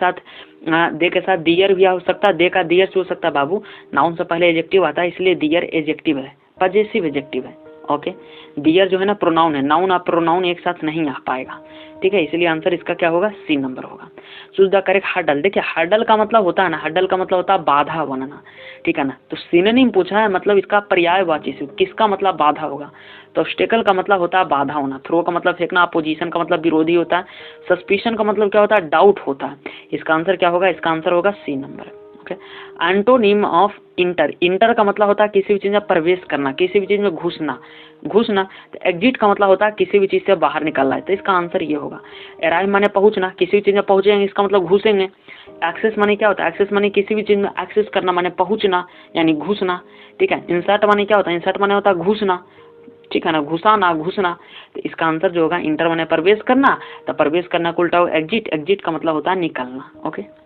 साथ दियर भी हो सकता है, दे का दियर हो सकता है बाबू, नाउन से पहले एडजेक्टिव आता है इसलिए दियर एडजेक्टिव है, पजेसिव एडजेक्टिव है, ओके। दियर जो है ना प्रोनाउन है, नाउन और प्रोनाउन एक साथ नहीं आ पाएगा, ठीक है, इसलिए आंसर इसका क्या होगा, सी नंबर होगा। Choose the correct hurdle. देखिए हर्डल का मतलब होता है ना, हर्डल का मतलब होता है बाधा बनना, ठीक है ना। तो सिनोनिम पूछा है, मतलब इसका पर्यायवाची से किसका मतलब बाधा होगा, तो ऑब्स्टेकल का मतलब होता है बाधा होना, थ्रो का मतलब फेंकना, अपोजिशन का मतलब विरोधी होता है, सस्पिशन का मतलब क्या होता है, डाउट होता है। इसका आंसर क्या होगा, इसका आंसर होगा C number, okay. Antonym of inter, inter का मतलब होता है किसी भी चीज में प्रवेश करना, किसी भी चीज में घुसना, तो एग्जिट का मतलब होता है किसी भी चीज से बाहर निकलना है, तो इसका आंसर ये होगा। अराइव माने पहुंचना, किसी भी चीज में पहुंचेंगे इसका मतलब घुसेंगे। एक्सेस माने क्या होता है, एक्सेस माने किसी भी चीज में एक्सेस करना माने पहुंचना यानी घुसना, ठीक है। इंसर्ट माने क्या होता है, इंसर्ट माने होता है घुसना, ठीक है ना, घुसना, तो इसका आंसर जो होगा इंटर माने प्रवेश करना, तो प्रवेश करना को उल्टा होगा एग्जिट, एग्जिट का मतलब होता है निकलना, okay.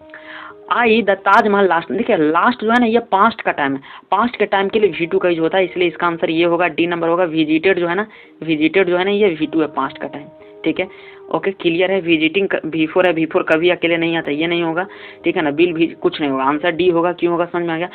I the Taj Mahal last, देखिए लास्ट जो है ना ये पास्ट का टाइम है, पास्ट के टाइम के लिए V2 का यूज होता है, इसलिए इसका आंसर ये होगा, डी नंबर होगा। विजिटेड जो है ना, विजिटेड जो है ना ये V2 है, पास्ट का टाइम, ठीक है, ओके क्लियर है। विजिटिंग V4 है, V4 कभी अकेले नहीं आता, ये नहीं होगा, ठीक है ना। बिल भी कुछ नहीं होगा, आंसर डी होगा, क्यों होगा समझ में आ गया।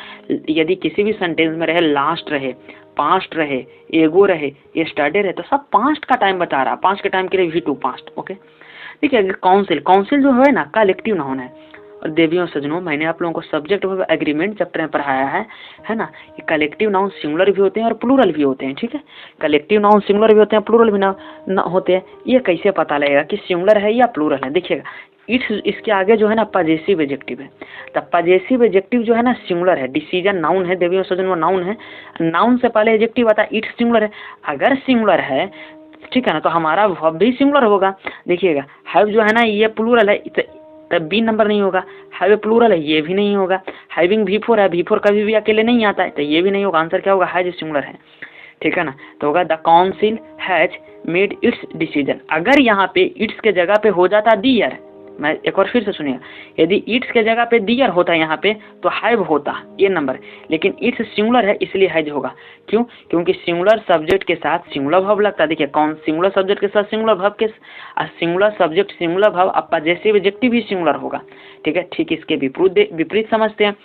यदि किसी भी सेंटेंस में रहे लास्ट रहे, पास्ट रहे, एगो रहे, यस्टरडे रहे, तो सब पास्ट का टाइम बता रहा है, पास्ट के टाइम के लिए V2 पास्ट, ओके। ठीक है, काउंसिल, काउंसिल जो है ना कलेक्टिव नाउन है। और देवियों सजनों, मैंने आप लोगों को सब्जेक्ट ऑफ एग्रीमेंट चैप्टर में पढ़ाया है ना, ये कलेक्टिव नाउन सिंगुलर भी होते हैं और प्लूरल भी होते हैं, ठीक है। कलेक्टिव नाउन सिंगुलर भी होते हैं, प्लूरल भी ना होते हैं। ये कैसे पता लगेगा कि सिंगुलर है या प्लूरल है, देखिएगा इसके आगे जो है ना पजेसिव एडजेक्टिव है, तब पजेसिव एडजेक्टिव जो है ना सिंगुलर है, डिसीजन नाउन है, देवियों सजनों नाउन है, नाउन से पहले एडजेक्टिव आता है, इट्स सिंगुलर है। अगर सिंगुलर है, ठीक है ना, तो हमारा वर्ब भी सिंगुलर होगा। देखिएगा हैव जो है ना ये प्लूरल है, तब बी नंबर नहीं होगा। हैव प्लूरल है, ये भी नहीं होगा। हैविंग V4 है, V4 कभी भी अकेले नहीं आता है, तो ये भी नहीं होगा। आंसर क्या होगा, हैज सिंगुलर है, ठीक है ना। तो होगा the council has made it's decision. अगर यहाँ पे इट्स के जगह पे हो जाता दियर, मैं एक बार फिर से सुनिए, यदि इट्स के जगह पे दियर होता यहाँ पे तो हैव होता ये नंबर, लेकिन इट्स सिंगुलर है इसलिए हैज होगा। क्यों, क्योंकि सिंगुलर सब्जेक्ट के साथ सिंगुलर वर्ब लगता है। देखिए कौन सिंगुलर सब्जेक्ट के साथ सिंगुलर वर्ब के, सिंगुलर सब्जेक्ट सिंगुलर वर्ब, अब पजेसिव एडजेक्टिव भी सिंगुलर होगा, ठीक है। ठीक इसके विपरीत समझते हैं,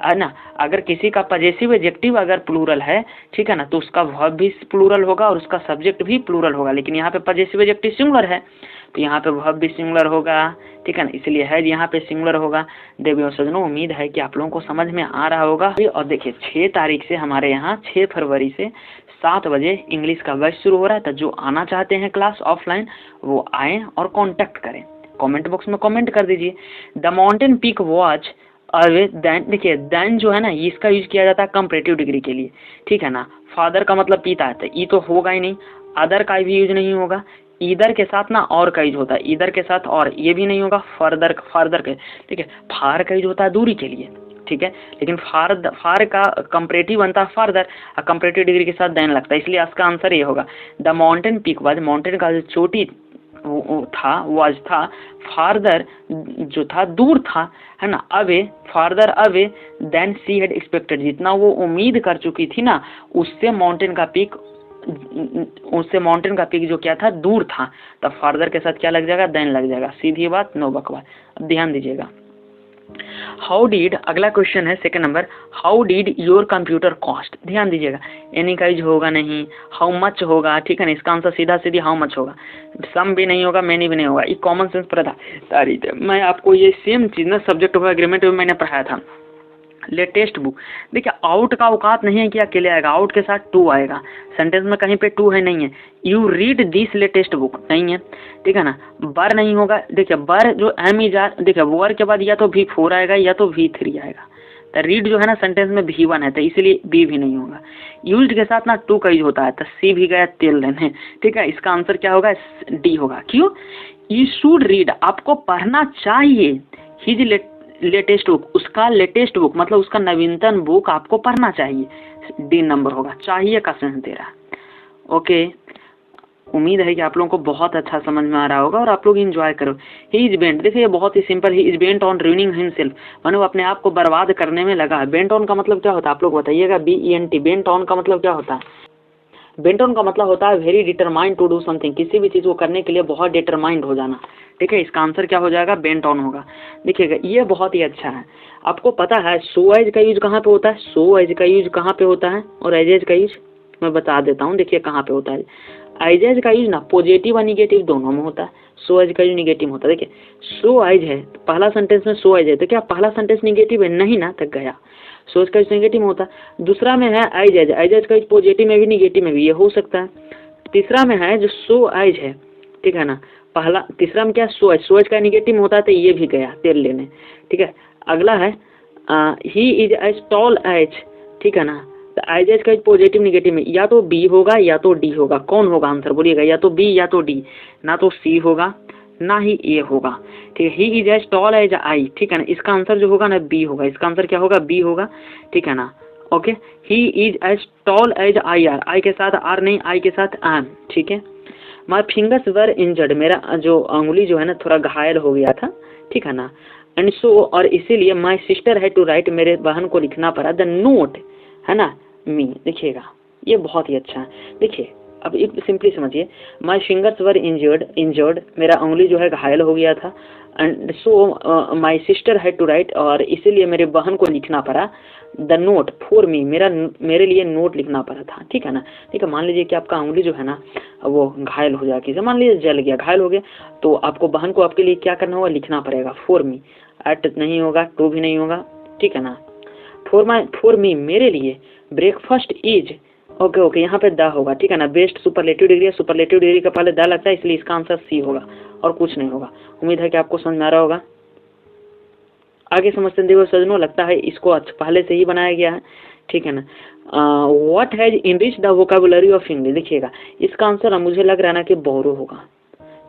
है ना। अगर किसी का पजेसिव एडजेक्टिव अगर प्लूरल है, ठीक है ना, तो उसका वर्ब भी प्लूरल होगा और उसका सब्जेक्ट भी प्लूरल होगा। लेकिन यहाँ पे पजेसिव एडजेक्टिव सिंगुलर है तो यहाँ पे वर्ब भी सिंगुलर होगा, ठीक है ना, इसलिए है यहाँ पे सिंगुलर होगा। देवियों सजनों, उम्मीद है कि आप लोगों को समझ में आ रहा होगा। और देखिए 6 तारीख से हमारे यहाँ 6 फरवरी से 7 बजे इंग्लिश का बैच शुरू हो रहा है, तो जो आना चाहते हैं क्लास ऑफलाइन वो आएँ और कॉन्टैक्ट करें। कमेंट बॉक्स में कमेंट कर दीजिए। The mountain peak watch away than, देखिए देन जो है ना इसका यूज किया जाता है कंपैरेटिव डिग्री के लिए, ठीक है ना। फादर का मतलब पिता है, तो ई तो होगा ही नहीं, अदर का भी यूज नहीं होगा। ईदर के साथ ना और का यूज होता है, ईदर के साथ और, ये भी नहीं होगा। फर्दर के, ठीक है। फार का यूज होता है दूरी के लिए, ठीक है, लेकिन फार का कंपैरेटिव बनता है फर्दर, और कंपैरेटिव डिग्री के साथ देन लगता है, इसलिए इसका आंसर ये होगा। The mountain peak was, mountain का जो चोटी था वाज था, फार्दर जो था दूर था, है ना, away farther away than she had expected, जितना वो उम्मीद कर चुकी थी ना उससे माउंटेन का पीक जो क्या था दूर था, तब फार्दर के साथ क्या लग जाएगा, देन लग जाएगा। सीधी बात, नो बकवास। अब ध्यान दीजिएगा। हाउ डीड, अगला क्वेश्चन है second number, how did your computer cost. ध्यान दीजिएगा, एनी का यूज होगा नहीं, हाउ मच होगा, ठीक है ना, इसका आंसर सीधा सीधी हाउ मच होगा। सम भी नहीं होगा, मैनी भी नहीं होगा, ये कॉमन सेंस प्रधारित है। मैं आपको ये सेम चीज ना सब्जेक्ट ऑफ एग्रीमेंट में मैंने पढ़ाया था। लेटेस्ट बुक, देखिए आउट का औकात नहीं है कि अकेले आएगा, आउट के साथ टू आएगा। सेंटेंस में कहीं पे टू है नहीं है। You read this latest book नहीं है, ठीक है ना। बर नहीं होगा, देखिए बर जो एम ई जा, देखिए वर के बाद या तो V4 आएगा या तो V3 आएगा। तो रीड जो है ना सेंटेंस में V1 है, तो इसलिए बी भी नहीं होगा। यूज्ड के साथ ना टू का यूज होता है, तो सी भी गया तेल लेने, ठीक है। इसका आंसर क्या होगा, डी होगा। क्यों, यू शुड रीड, आपको पढ़ना चाहिए। हिज लेटेस्ट बुक, उसका लेटेस्ट बुक मतलब उसका नवीनतम बुक आपको पढ़ना चाहिए। डी नंबर होगा, चाहिए का सेंस दे रहा है। ओके, उम्मीद है कि आप लोगों को बहुत अच्छा समझ में आ रहा होगा और आप लोग इंजॉय करो। ही इज बेंट, देखिए ये बहुत ही simple, he is bent on ruining himself, मानो वो अपने आप को बर्बाद करने में लगा है। बेंट ऑन का मतलब क्या होता है आप लोग बताइएगा, BENT, बेंट ऑन का मतलब क्या होता है? बेंट ऑन का मतलब होता है very determined to do something, किसी भी चीज़ को करने के लिए बहुत डिटरमाइंड हो जाना। ठीक है, इसका आंसर क्या हो जाएगा? बेंट ऑन होगा। देखिएगा ये बहुत ही अच्छा है। आपको पता है सो एज का यूज कहाँ पे होता है? सो एज का यूज कहाँ पे होता है और एज का यूज मैं बता देता हूँ। देखिए कहाँ पे होता है। एज का यूज ना पॉजिटिव और निगेटिव दोनों में होता है। सो एज का यूज निगेटिव होता है। देखिए सो एज है तो पहला सेंटेंस में सो एज है तो क्या पहला सेंटेंस निगेटिव है? नहीं ना, तक गया। सो इसका यूज नेगेटिव में होता है। दूसरा में है एज एज, एज एज का यूज पॉजिटिव में भी निगेटिव में भी ये हो सकता है। तीसरा में है जो सो एज है, ठीक है ना, पहला तीसरा में क्या सो एज, सो एज का निगेटिव में होता है तो ये भी गया तेल लेने। ठीक है, अगला है he is as tall as, ठीक है ना, तो एज एज का पॉजिटिव निगेटिव में या तो बी होगा या तो डी होगा। कौन होगा आंसर बोलिएगा? या तो बी या तो डी, ना तो सी होगा ना ही ए होगा। ठीक है, he is as tall as I, ठीक है ना, इसका आंसर जो होगा ना बी होगा। इसका आंसर क्या होगा? बी होगा। ठीक है ना, okay. He is as tall as I are, I के साथ आर नहीं, आई के साथ एम। ठीक है, माई फिंगर्स वर इंजर्ड, मेरा जो अंगुली जो है ना थोड़ा घायल हो गया था। ठीक है ना, एंड सो और इसीलिए माई सिस्टर है टू राइट, मेरे बहन को लिखना पड़ा द नोट, है ना, मी। देखिएगा ये बहुत ही अच्छा है। देखिए अब एक सिंपली समझिए, माई फिंगर्स वर इंजर्ड, मेरा उंगली जो है घायल हो गया था। And so my sister had to write, और इसीलिए मेरे बहन को लिखना पड़ा द नोट फॉर मी, मेरे लिए नोट लिखना पड़ा था। ठीक है ना, ठीक है, मान लीजिए कि आपका उंगली जो है ना वो घायल हो जाए, किसी मान लीजिए जल गया, घायल हो गया, तो आपको बहन को आपके लिए क्या करना होगा? लिखना पड़ेगा फॉर मी। एट नहीं होगा, टू भी नहीं होगा, ठीक है ना, फॉर मी मेरे लिए, ब्रेकफास्ट इज, ओके ओके, यहाँ पे द होगा। ठीक है ना, बेस्ट सुपरलेटिव डिग्री है, सुपरलेटिव डिग्री का पहले द लगता है, इसलिए इसका आंसर सी होगा और कुछ नहीं होगा। उम्मीद है कि आपको समझ में आ रहा होगा। आगे समझते देखो सजनों, लगता है इसको अच्छा पहले से ही बनाया गया है। ठीक है ना, what has enrich the vocabulary of English, देखिएगा इसका आंसर मुझे लग रहा है ना कि बोरो होगा।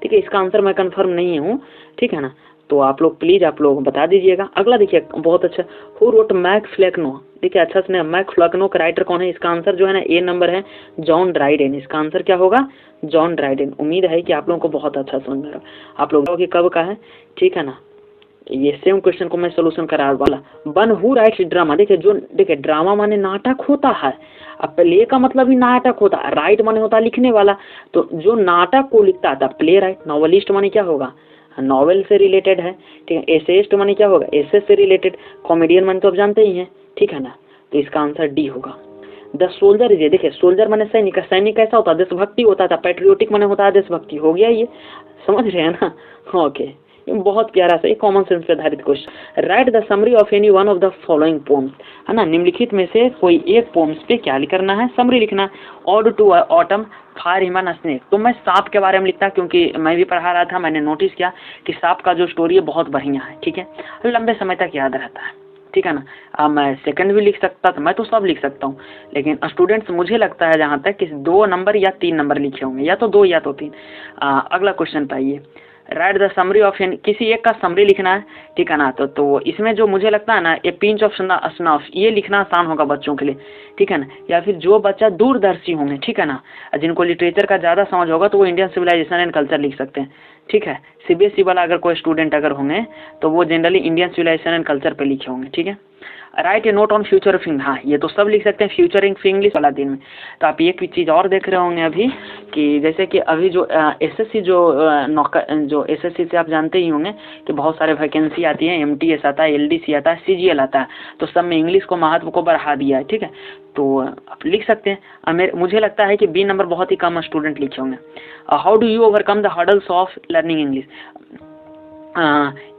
ठीक है, इसका आंसर मैं कंफर्म नहीं हूँ। ठीक है ना, तो आप लोग प्लीज आप लोग बता दीजिएगा। अगला देखिए बहुत अच्छा, हु रोट मैक फ्लेकनो, देखिए अच्छा सुने, मैक फ्लेकनो का राइटर कौन है? इसका आंसर जो है ना ए नंबर है, जॉन ड्राइडेन। इसका आंसर क्या होगा? John Dryden. उम्मीद है कि आप लोगों को बहुत अच्छा समझ में आ रहा। आप लोग कब का है? ठीक है ना, ये सेम क्वेश्चन को मैं सोल्यूशन करा वाला। वन हु राइट्स ड्रामा, देखिए जो देखिए ड्रामा माने नाटक होता है, अब प्ले का मतलब ही नाटक होता है, राइट माने होता है लिखने वाला, तो जो नाटक को लिखता था प्ले राइट। नॉवलिस्ट माने क्या होगा? नॉवेल से रिलेटेड है। ठीक है, एसेइस्ट माने क्या होगा? एसे से रिलेटेड। कॉमेडियन माने तो आप जानते ही हैं। ठीक है ना, तो इसका आंसर डी होगा। द सोल्जर इज, देखिए सोल्जर माने सैनिक, सैनिक कैसा होता है? देशभक्ति होता था। पैट्रियोटिक माने होता है देशभक्ति, हो गया ये, समझ रहे हैं ना? ओके, बहुत प्यारा सा कॉमन सेंस पे आधारित question. Right the summary of any one of the following poems, है ना, निम्नलिखित में से कोई एक पोम्स पे क्या करना है? समरी लिखना। Ode to autumn, fire hymn snake, तो मैं सांप के बारे में लिखता क्योंकि मैं भी पढ़ा रहा था, मैंने नोटिस किया कि सांप का जो स्टोरी है बहुत बढ़िया है। ठीक है, लंबे समय तक याद रहता है। ठीक है ना, मैं सेकंड भी लिख सकता था, मैं तो सब लिख सकता हूँ, लेकिन स्टूडेंट्स मुझे लगता है जहाँ तक कि 2 नंबर या 3 नंबर लिखे होंगे, या तो 2 या तो 3। अगला क्वेश्चन पाइए, राइट द समरी ऑफ, किसी एक का समरी लिखना है। ठीक है ना, तो इसमें जो मुझे लगता है ना, ए पिंच ऑफ स्नफ, ये लिखना आसान होगा बच्चों के लिए। ठीक है ना, या फिर जो बच्चा दूरदर्शी होंगे, ठीक है ना, जिनको लिटरेचर का ज़्यादा समझ होगा तो वो इंडियन सिविलाइजेशन एंड कल्चर लिख सकते हैं। ठीक है, CBSE वाला अगर कोई स्टूडेंट अगर होंगे तो वो generally Indian civilization and culture पे लिखे होंगे। ठीक है, write a note on future of English, हाँ ये तो सब लिख सकते हैं, फ्यूचर ऑफ इंग्लिश वाला दिन में। तो आप एक चीज़ और देख रहे होंगे अभी कि जैसे कि अभी जो SSC जो SSC से आप जानते ही होंगे कि बहुत सारे वैकेंसी आती है, MTS आता है, LDC आता है, CGL आता है, तो सब में इंग्लिश को महत्व को बढ़ा दिया है। ठीक है, तो आप लिख सकते हैं। मुझे लगता है कि B नंबर बहुत ही कम स्टूडेंट लिखे होंगे। How do you overcome the hurdles of learning English,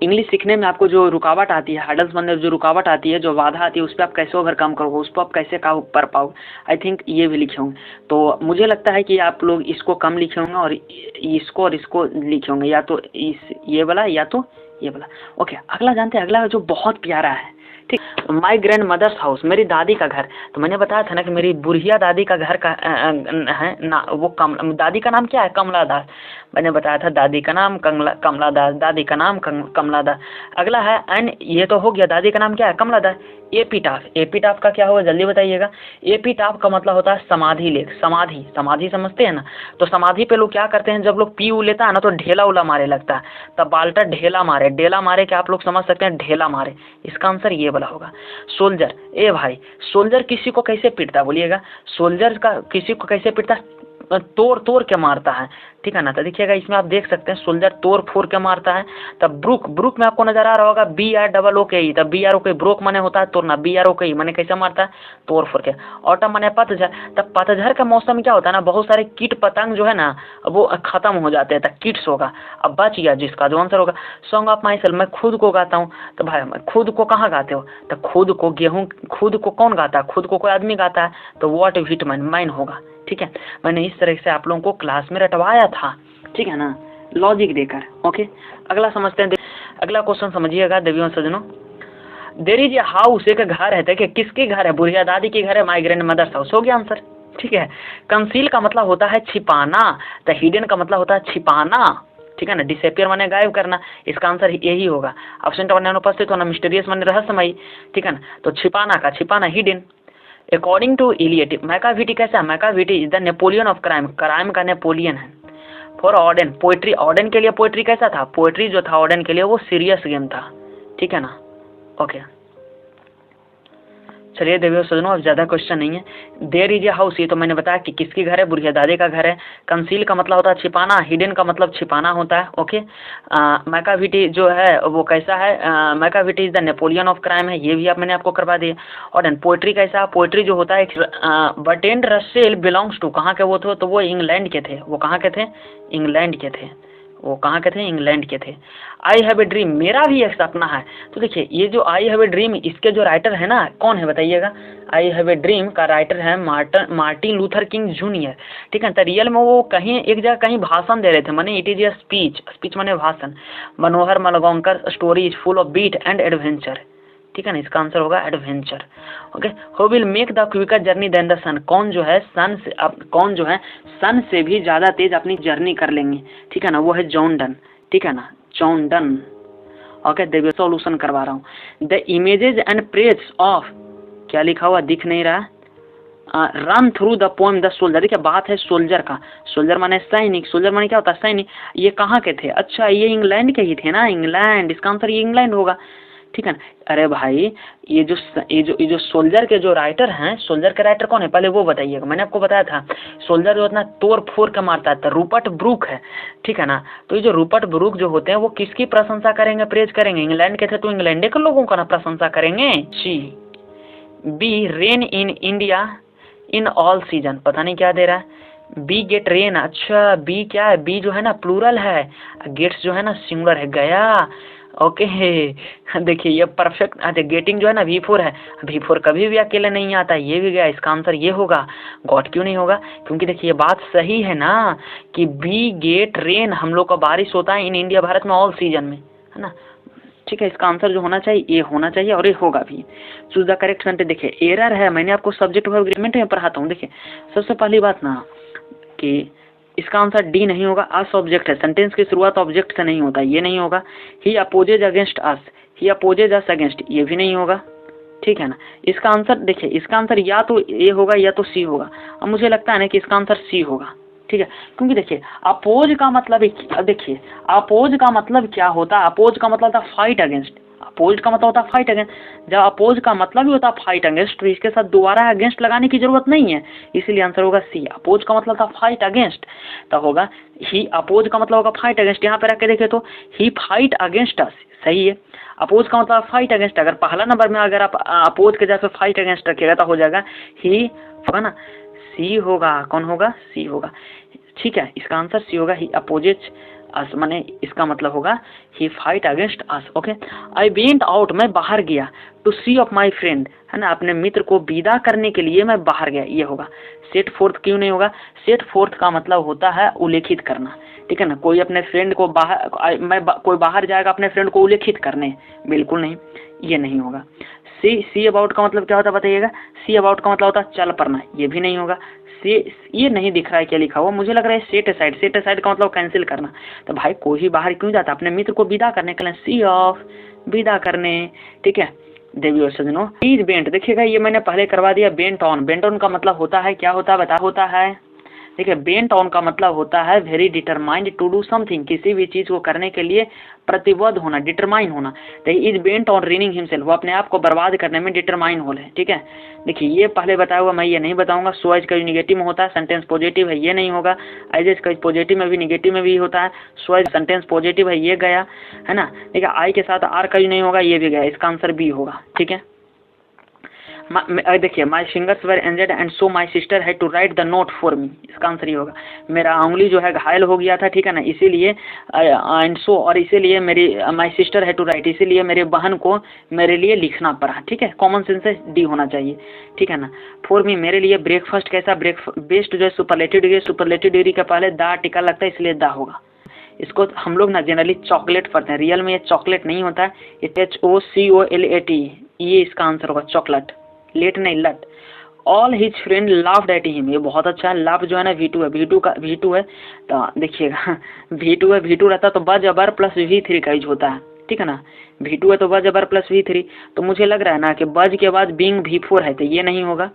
English सीखने में आपको जो रुकावट आती है, हर्डल्स मतलब जो रुकावट आती है, जो बाधा आती है, उस पर आप कैसे ओवरकम करोगे, उस पर आप कैसे कर पाओगे। आई थिंक ये भी लिखे होंगे। तो मुझे लगता है कि आप लोग इसको कम लिखे होंगे और इसको लिखे होंगे, या तो ये वाला या तो ये वाला। ओके, अगला जानते हैं, अगला जो बहुत प्यारा है। ठीक, माई ग्रैंड मदर्स हाउस, मेरी दादी का घर। तो मैंने बताया था ना कि मेरी बुढ़िया दादी का घर का है ना, वो दादी का नाम क्या है? कमला दास। मैंने बताया था दादी का नाम कमला दास, दादी का नाम कमला दास। अगला है एंड, ये तो हो गया, दादी का नाम क्या है? कमला दास। एपिटाफ, एपिटाफ का क्या होगा जल्दी बताइएगा। एपिटाफ का मतलब होता है समाधि लेख, समाधि, समाधि समझते हैं ना। तो समाधि पे लोग क्या करते हैं, जब लोग पी ऊ लेता है ना तो ढेला उला मारे लगता है, तब बाल्टा ढेला मारे, डेला मारे क्या आप लोग समझ सकते हैं, ढेला मारे, इसका आंसर ये वाला होगा। सोल्जर, ए भाई सोल्जर किसी को कैसे पीटता है बोलिएगा, सोल्जर का किसी को कैसे पीटता है, तोड़ तोड़ के मारता है, ठीक है ना। तो देखिएगा इसमें आप देख सकते हैं सोल्जर तोड़ फोड़ के मारता है। तब ब्रुक, ब्रुक में आपको नजर आ रहा होगा BROOK, तब BROK ब्रोक माने होता है तोड़ना, BROK माने कैसे मारता है, तोड़ फोड़ के। ऑटम माने पतझड़, तब पतझड़ का मौसम में क्या होता है ना, बहुत सारे कीट पतंग जो है ना वो खत्म हो जाते हैं, तब कीट्स होगा। अब बच गया जिसका जो आंसर होगा सॉन्ग ऑफ माई सेल्फ, मैं खुद को गाता हूँ। तो भाई मैं खुद को कहाँ गाते हो, तो खुद को गेहूँ, खुद को कौन गाता है, खुद को कोई आदमी गाता है, तो व्हाट विटामिन माइन होगा, ठीक है। मैंने इस तरह से आप लोगों को क्लास में रटवाया था, ठीक है ना, लॉजिक देकर। ओके, अगला समझते हैं, अगला क्वेश्चन समझिएगा देवियों सजनों। देयर इज ए हाउस, एक घर है, देखिए किसके घर है, बुढ़िया दादी के घर है, माई ग्रैंड मदर्स हाउस, हो गया आंसर, ठीक है। कंसील का मतलब होता है छिपाना, तो हिडन का मतलब होता है छिपाना, ठीक है ना। डिसअपियर माने गायब करना, इसका आंसर यही होगा। एब्सेंट माने अनुपस्थित होना, मिस्टीरियस माने रहस्यमयी, ठीक है ना। तो छिपाना का छिपाना hidden. According to Eliot, Macavity कैसा है, Macavity is the Napoleon of crime, crime का नेपोलियन है। फॉर ऑर्डन, पोएट्री, ऑर्डन के लिए पोएट्री कैसा था, पोएट्री जो था ऑर्डन के लिए वो सीरियस गेम था, ठीक है ना। ओके चलिए देवियों सजनों, अब ज़्यादा क्वेश्चन नहीं है। देयर इज ए हाउस, ये तो मैंने बताया कि किसकी घर है, बुढ़िया दादी का घर है। कंसील का मतलब होता है छिपाना, हिडन का मतलब छिपाना होता है। ओके, मैकाविटी जो है वो कैसा है, Macavity is the Napoleon of crime है, ये भी मैंने आपको करवा दिया। और पोएट्री कैसा, पोएट्री जो होता है, बर्ट्रैंड रसेल बिलोंग्स टू, कहाँ के वो थे, तो वो इंग्लैंड के थे, वो कहाँ के थे, इंग्लैंड के थे, वो कहाँ के थे, इंग्लैंड के थे। आई हैव ए ड्रीम, मेरा भी एक सपना है। तो देखिए ये जो आई हैव ए ड्रीम, इसके जो राइटर है ना कौन है बताइएगा, आई हैव ए ड्रीम का राइटर है मार्टिन लूथर किंग जूनियर, ठीक है। तो रियल में वो कहीं एक जगह कहीं भाषण दे रहे थे, माने it is a speech, speech माने भाषण। Manohar Malvankar story is full of beat and adventure, ठीक है ना, इसका आंसर होगा adventure. Okay, who will make the quicker journey then the sun, कौन जो है सन से, कौन जो है सन से भी ज़्यादा तेज अपनी जर्नी कर लेंगे, ठीक है ना, वो है जॉन डन, ठीक है ना, जॉन डन। ओके देखिए सॉल्यूशन करवा रहा हूँ। The images and praise of, क्या लिखा हुआ दिख नहीं रहा, run through the poem the soldier, देखिए बात है सोल्जर का, सोल्जर माने सैनिक, सोल्जर माने क्या होता है सैनिक। ये कहाँ के थे, अच्छा ये इंग्लैंड के ही थे ना, इंग्लैंड, इसका आंसर ये इंग्लैंड होगा, ठीक है ना। अरे भाई ये जो सोल्जर के जो राइटर हैं, सोल्जर के राइटर कौन है पहले वो बताइएगा। मैंने आपको बताया था सोल्जर जो इतना तोड़ फोड़ के मारता है, रूपर्ट ब्रूक है, ठीक है ना। तो ये जो रूपर्ट ब्रूक जो होते हैं वो किसकी प्रशंसा करेंगे, प्रेज करेंगे, इंग्लैंड के थे तो इंग्लैंड के लोगों का ना प्रशंसा करेंगे। C B rain in India in all season, पता नहीं क्या दे रहा है, बी गेट रेन, अच्छा बी क्या है, बी जो है ना प्लूरल है, गेट्स जो है ना सिंगुलर है, गया। ओके देखिए ये परफेक्ट, अच्छा गेटिंग जो है ना V4 है, V4 कभी भी अकेले नहीं आता, ये भी गया, इसका आंसर ये होगा। गॉट क्यों नहीं होगा, क्योंकि देखिए ये बात सही है ना कि बी गेट रेन, हम लोग का बारिश होता है इन इंडिया भारत में ऑल सीजन में, है ना, ठीक है। इसका आंसर जो होना चाहिए ये होना चाहिए और ये होगा भी। चूज द करेक्ट सेंटेंस, देखिए एरर है, मैंने आपको सब्जेक्ट वर्ब एग्रीमेंट में पढ़ाता हूँ। देखिए सबसे पहली बात ना कि इसका आंसर डी नहीं होगा, अस ऑब्जेक्ट है, सेंटेंस की शुरुआत ऑब्जेक्ट से नहीं होता, ये नहीं होगा। ही अपोजेज अगेंस्ट अस, ही अपोजेज अस अगेंस्ट, ये भी नहीं होगा, ठीक है ना। इसका आंसर देखिए, इसका आंसर या तो ए होगा या तो सी होगा। अब मुझे लगता है ना कि इसका आंसर सी होगा, ठीक है, क्योंकि देखिए अपोज का मतलब, देखिए अपोज का मतलब क्या होता है, अपोज का मतलब था फाइट अगेंस्ट, अपोज का मतलब होता है फाइट अगेंस्ट। जब अपोज का मतलब ही होता है फाइट अगेंस्ट, तो इसके साथ दोबारा अगेंस्ट लगाने की जरूरत नहीं है, इसीलिए आंसर होगा सी। अपोज का मतलब था फाइट अगेंस्ट, तो होगा ही, अपोज का मतलब होगा फाइट अगेंस्ट, यहाँ पे रख के देखे तो ही फाइट अगेंस्ट अस, सही है। अपोज का मतलब फाइट अगेंस्ट, अगर पहला नंबर में अगर आप अपोज के जैसे फाइट अगेंस्ट रखिएगा तो हो जाएगा ही, होगा ना, सी होगा, कौन होगा, सी होगा, ठीक है। इसका आंसर सी होगा, ही अपोजेज अस, माने इसका मतलब होगा he fight against us. Okay, I went out, मैं बाहर गया, to see off my friend, है ना, अपने मित्र को विदा करने के लिए मैं बाहर गया, ये होगा। सेट फोर्थ क्यों नहीं होगा, सेट फोर्थ का मतलब होता है उल्लेखित करना, ठीक है ना। कोई अपने फ्रेंड को बाहर, कोई बाहर जाएगा अपने फ्रेंड को उल्लेखित करने, बिल्कुल नहीं, ये नहीं होगा। सी अबाउट का मतलब क्या होता है बताइएगा, सी अबाउट का मतलब होता है चल पड़ना, ये भी नहीं होगा। से ये नहीं दिख रहा है क्या लिखा हुआ, मुझे लग रहा है सेट असाइड, सेट असाइड का मतलब कैंसिल करना। तो भाई कोई भी बाहर क्यों जाता, अपने मित्र को विदा करने के लिए, सी ऑफ, विदा करने, ठीक है। देवी और सजनों, इज बेंट, देखिएगा ये मैंने पहले करवा दिया। बेंट ऑन, बेंट ऑन का मतलब होता है क्या होता है बता, होता है देखिए बेंट ऑन का मतलब होता है very determined to do something, किसी भी चीज को करने के लिए प्रतिबद्ध होना, डिटरमाइन होना। तो is bent on reigning himself, वो अपने आप को बर्बाद करने में डिटरमाइन हो है। ठीक है, देखिए ये पहले बताया हुआ, मैं ये नहीं बताऊंगा। सो एज का निगेटिव में होता है, सेंटेंस पॉजिटिव है, ये नहीं होगा। एज एज का पॉजिटिव में भी निगेटिव में भी होता है। सो एज सेंटेंस पॉजिटिव है, ये गया है ना। देखिए आई के साथ आर का नहीं होगा, ये भी गया, इसका आंसर बी होगा। ठीक है, देखिए my fingers were injured and so my sister had to write the note for me, इसका आंसर ये होगा। मेरा उंगली जो है घायल हो गया था, ठीक है ना, इसीलिए एंड सो, और इसीलिए मेरी my sister had to write, इसीलिए मेरे बहन को मेरे लिए लिखना पड़ा। ठीक है, कॉमन सेंस से डी होना चाहिए। ठीक है ना, फॉर मी मेरे लिए। ब्रेकफास्ट कैसा, बेस्ट जो है सुपरलेटिव डिग्री, सुपरलेटिव डिग्री के पहले दा टिका लगता है, इसलिए दा होगा। इसको हम लोग ना जनरली चॉकलेट पढ़ते हैं, रियल में ये चॉकलेट नहीं होता है, ये HOCOLAT, ये इसका आंसर होगा चॉकलेट, लेट नहीं लट। All his friend laughed at him, ये बहुत अच्छा है। लाफ जो है ना V2 है, V2 है तो देखिएगा V2 है, V2 रहता तो ब जबर प्लस V3 का यूज होता है। ठीक है ना, V2 है तो ब जबर प्लस V3, तो मुझे लग रहा है ना कि बज के बाद बींग V4 है, तो ये नहीं होगा।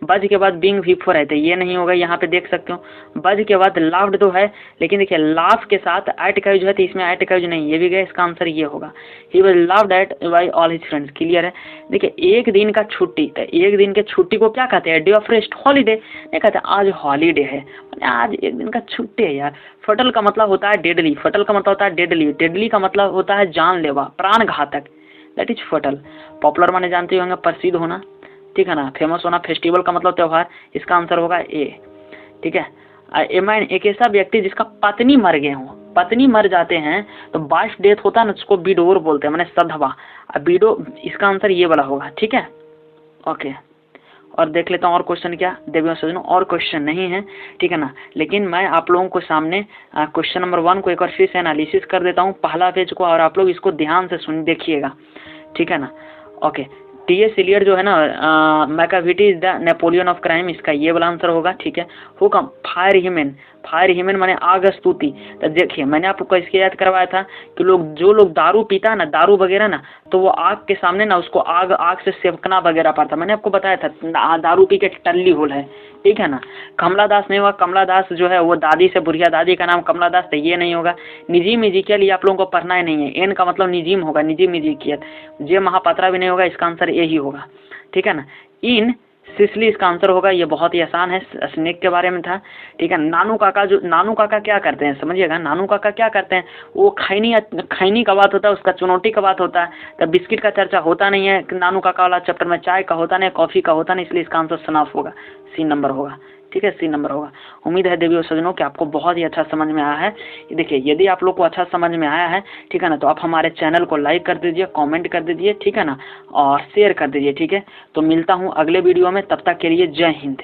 बज के बाद बींग V4 है, तो ये नहीं होगा। यहाँ पे देख सकते हो बज के बाद लाफ्ड तो है, लेकिन देखिए लाफ के साथ एट का यूज है, तो इसमें एट का यूज नहीं, ये भी गया, इसका आंसर ये होगा। He was laughed at by all his friends, clear है। देखिए एक दिन का छुट्टी, तो एक दिन के छुट्टी को क्या कहते हैं, डे ऑफ रेस्ट, हॉलीडे नहीं कहते, आज हॉलीडे है, आज एक दिन का छुट्टी है यार। फटल का मतलब होता है डेडली, फटल का मतलब होता है डेडली, डेडली का मतलब होता है जानलेवा, प्राण घातक, दैट इज फटल। पॉपुलर माने जानते होंगे प्रसिद्ध होना, ठीक है ना, फेमस होना। फेस्टिवल का मतलब त्यौहार, इसका आंसर होगा ए। ठीक है, ए मैन एक ऐसा व्यक्ति जिसका पत्नी मर गए हो, पत्नी मर जाते हैं तो वाइफ डेथ होता है ना, उसको विडोर बोलते हैं, मैंने सधवा, विडो, इसका आंसर ये वाला होगा। ठीक है, ओके, और देख लेता हूँ और क्वेश्चन क्या देवियों सजनों, और क्वेश्चन नहीं है, ठीक है ना, लेकिन मैं आप लोगों को सामने क्वेश्चन नंबर 1 को एक बार फिर से एनालिसिस कर देता हूँ, पहला पेज को, और आप लोग इसको ध्यान से सुन देखिएगा। ठीक है ना, ओके। T.S. एलियट जो है ना, Macavity is the Napoleon of crime, इसका ये वाला आंसर होगा। ठीक है, हुकम फायर हिमेन, फायर हिमेन माने आग स्तुति। तो देखिए मैंने आपको इसके याद करवाया था कि जो लोग दारू पीता है ना, दारू वगैरह ना, तो वो आग के सामने ना उसको आग से सेवकना वगैरह पड़ता, मैंने आपको बताया था, दारू पी के टल्ली होल है। ठीक है ना, कमला दास नहीं होगा, कमला दास जो है वो दादी से बुढ़िया दादी का नाम कमला दास, तो ये नहीं होगा। निजीम इजिकियल ये आप लोगों को पढ़ना ही नहीं है, एन का मतलब निजीम होगा, निजीम इजिकियल। जे महापात्रा भी नहीं होगा, इसका आंसर यही होगा। ठीक है ना, इन सिसली इसका आंसर होगा, ये बहुत ही आसान है, स्नेक के बारे में था। ठीक है, नानू काका क्या करते हैं, समझिएगा, नानू काका क्या करते हैं, वो खैनी का बात होता है, उसका चुनौती का बात होता है, तब बिस्किट का चर्चा होता नहीं है नानू काका वाला चैप्टर में, चाय का होता नहीं, कॉफी का होता नहीं, इसलिए इसका आंसर सनाफ होगा, C नंबर होगा। ठीक है, C नंबर होगा। उम्मीद है देवी और सजनों कि आपको बहुत ही अच्छा समझ में आया है। देखिए यदि आप लोग को अच्छा समझ में आया है, ठीक है ना, तो आप हमारे चैनल को लाइक कर दीजिए, कमेंट कर दीजिए, ठीक है ना, और शेयर कर दीजिए। ठीक है, तो मिलता हूँ अगले वीडियो में, तब तक के लिए जय हिंद।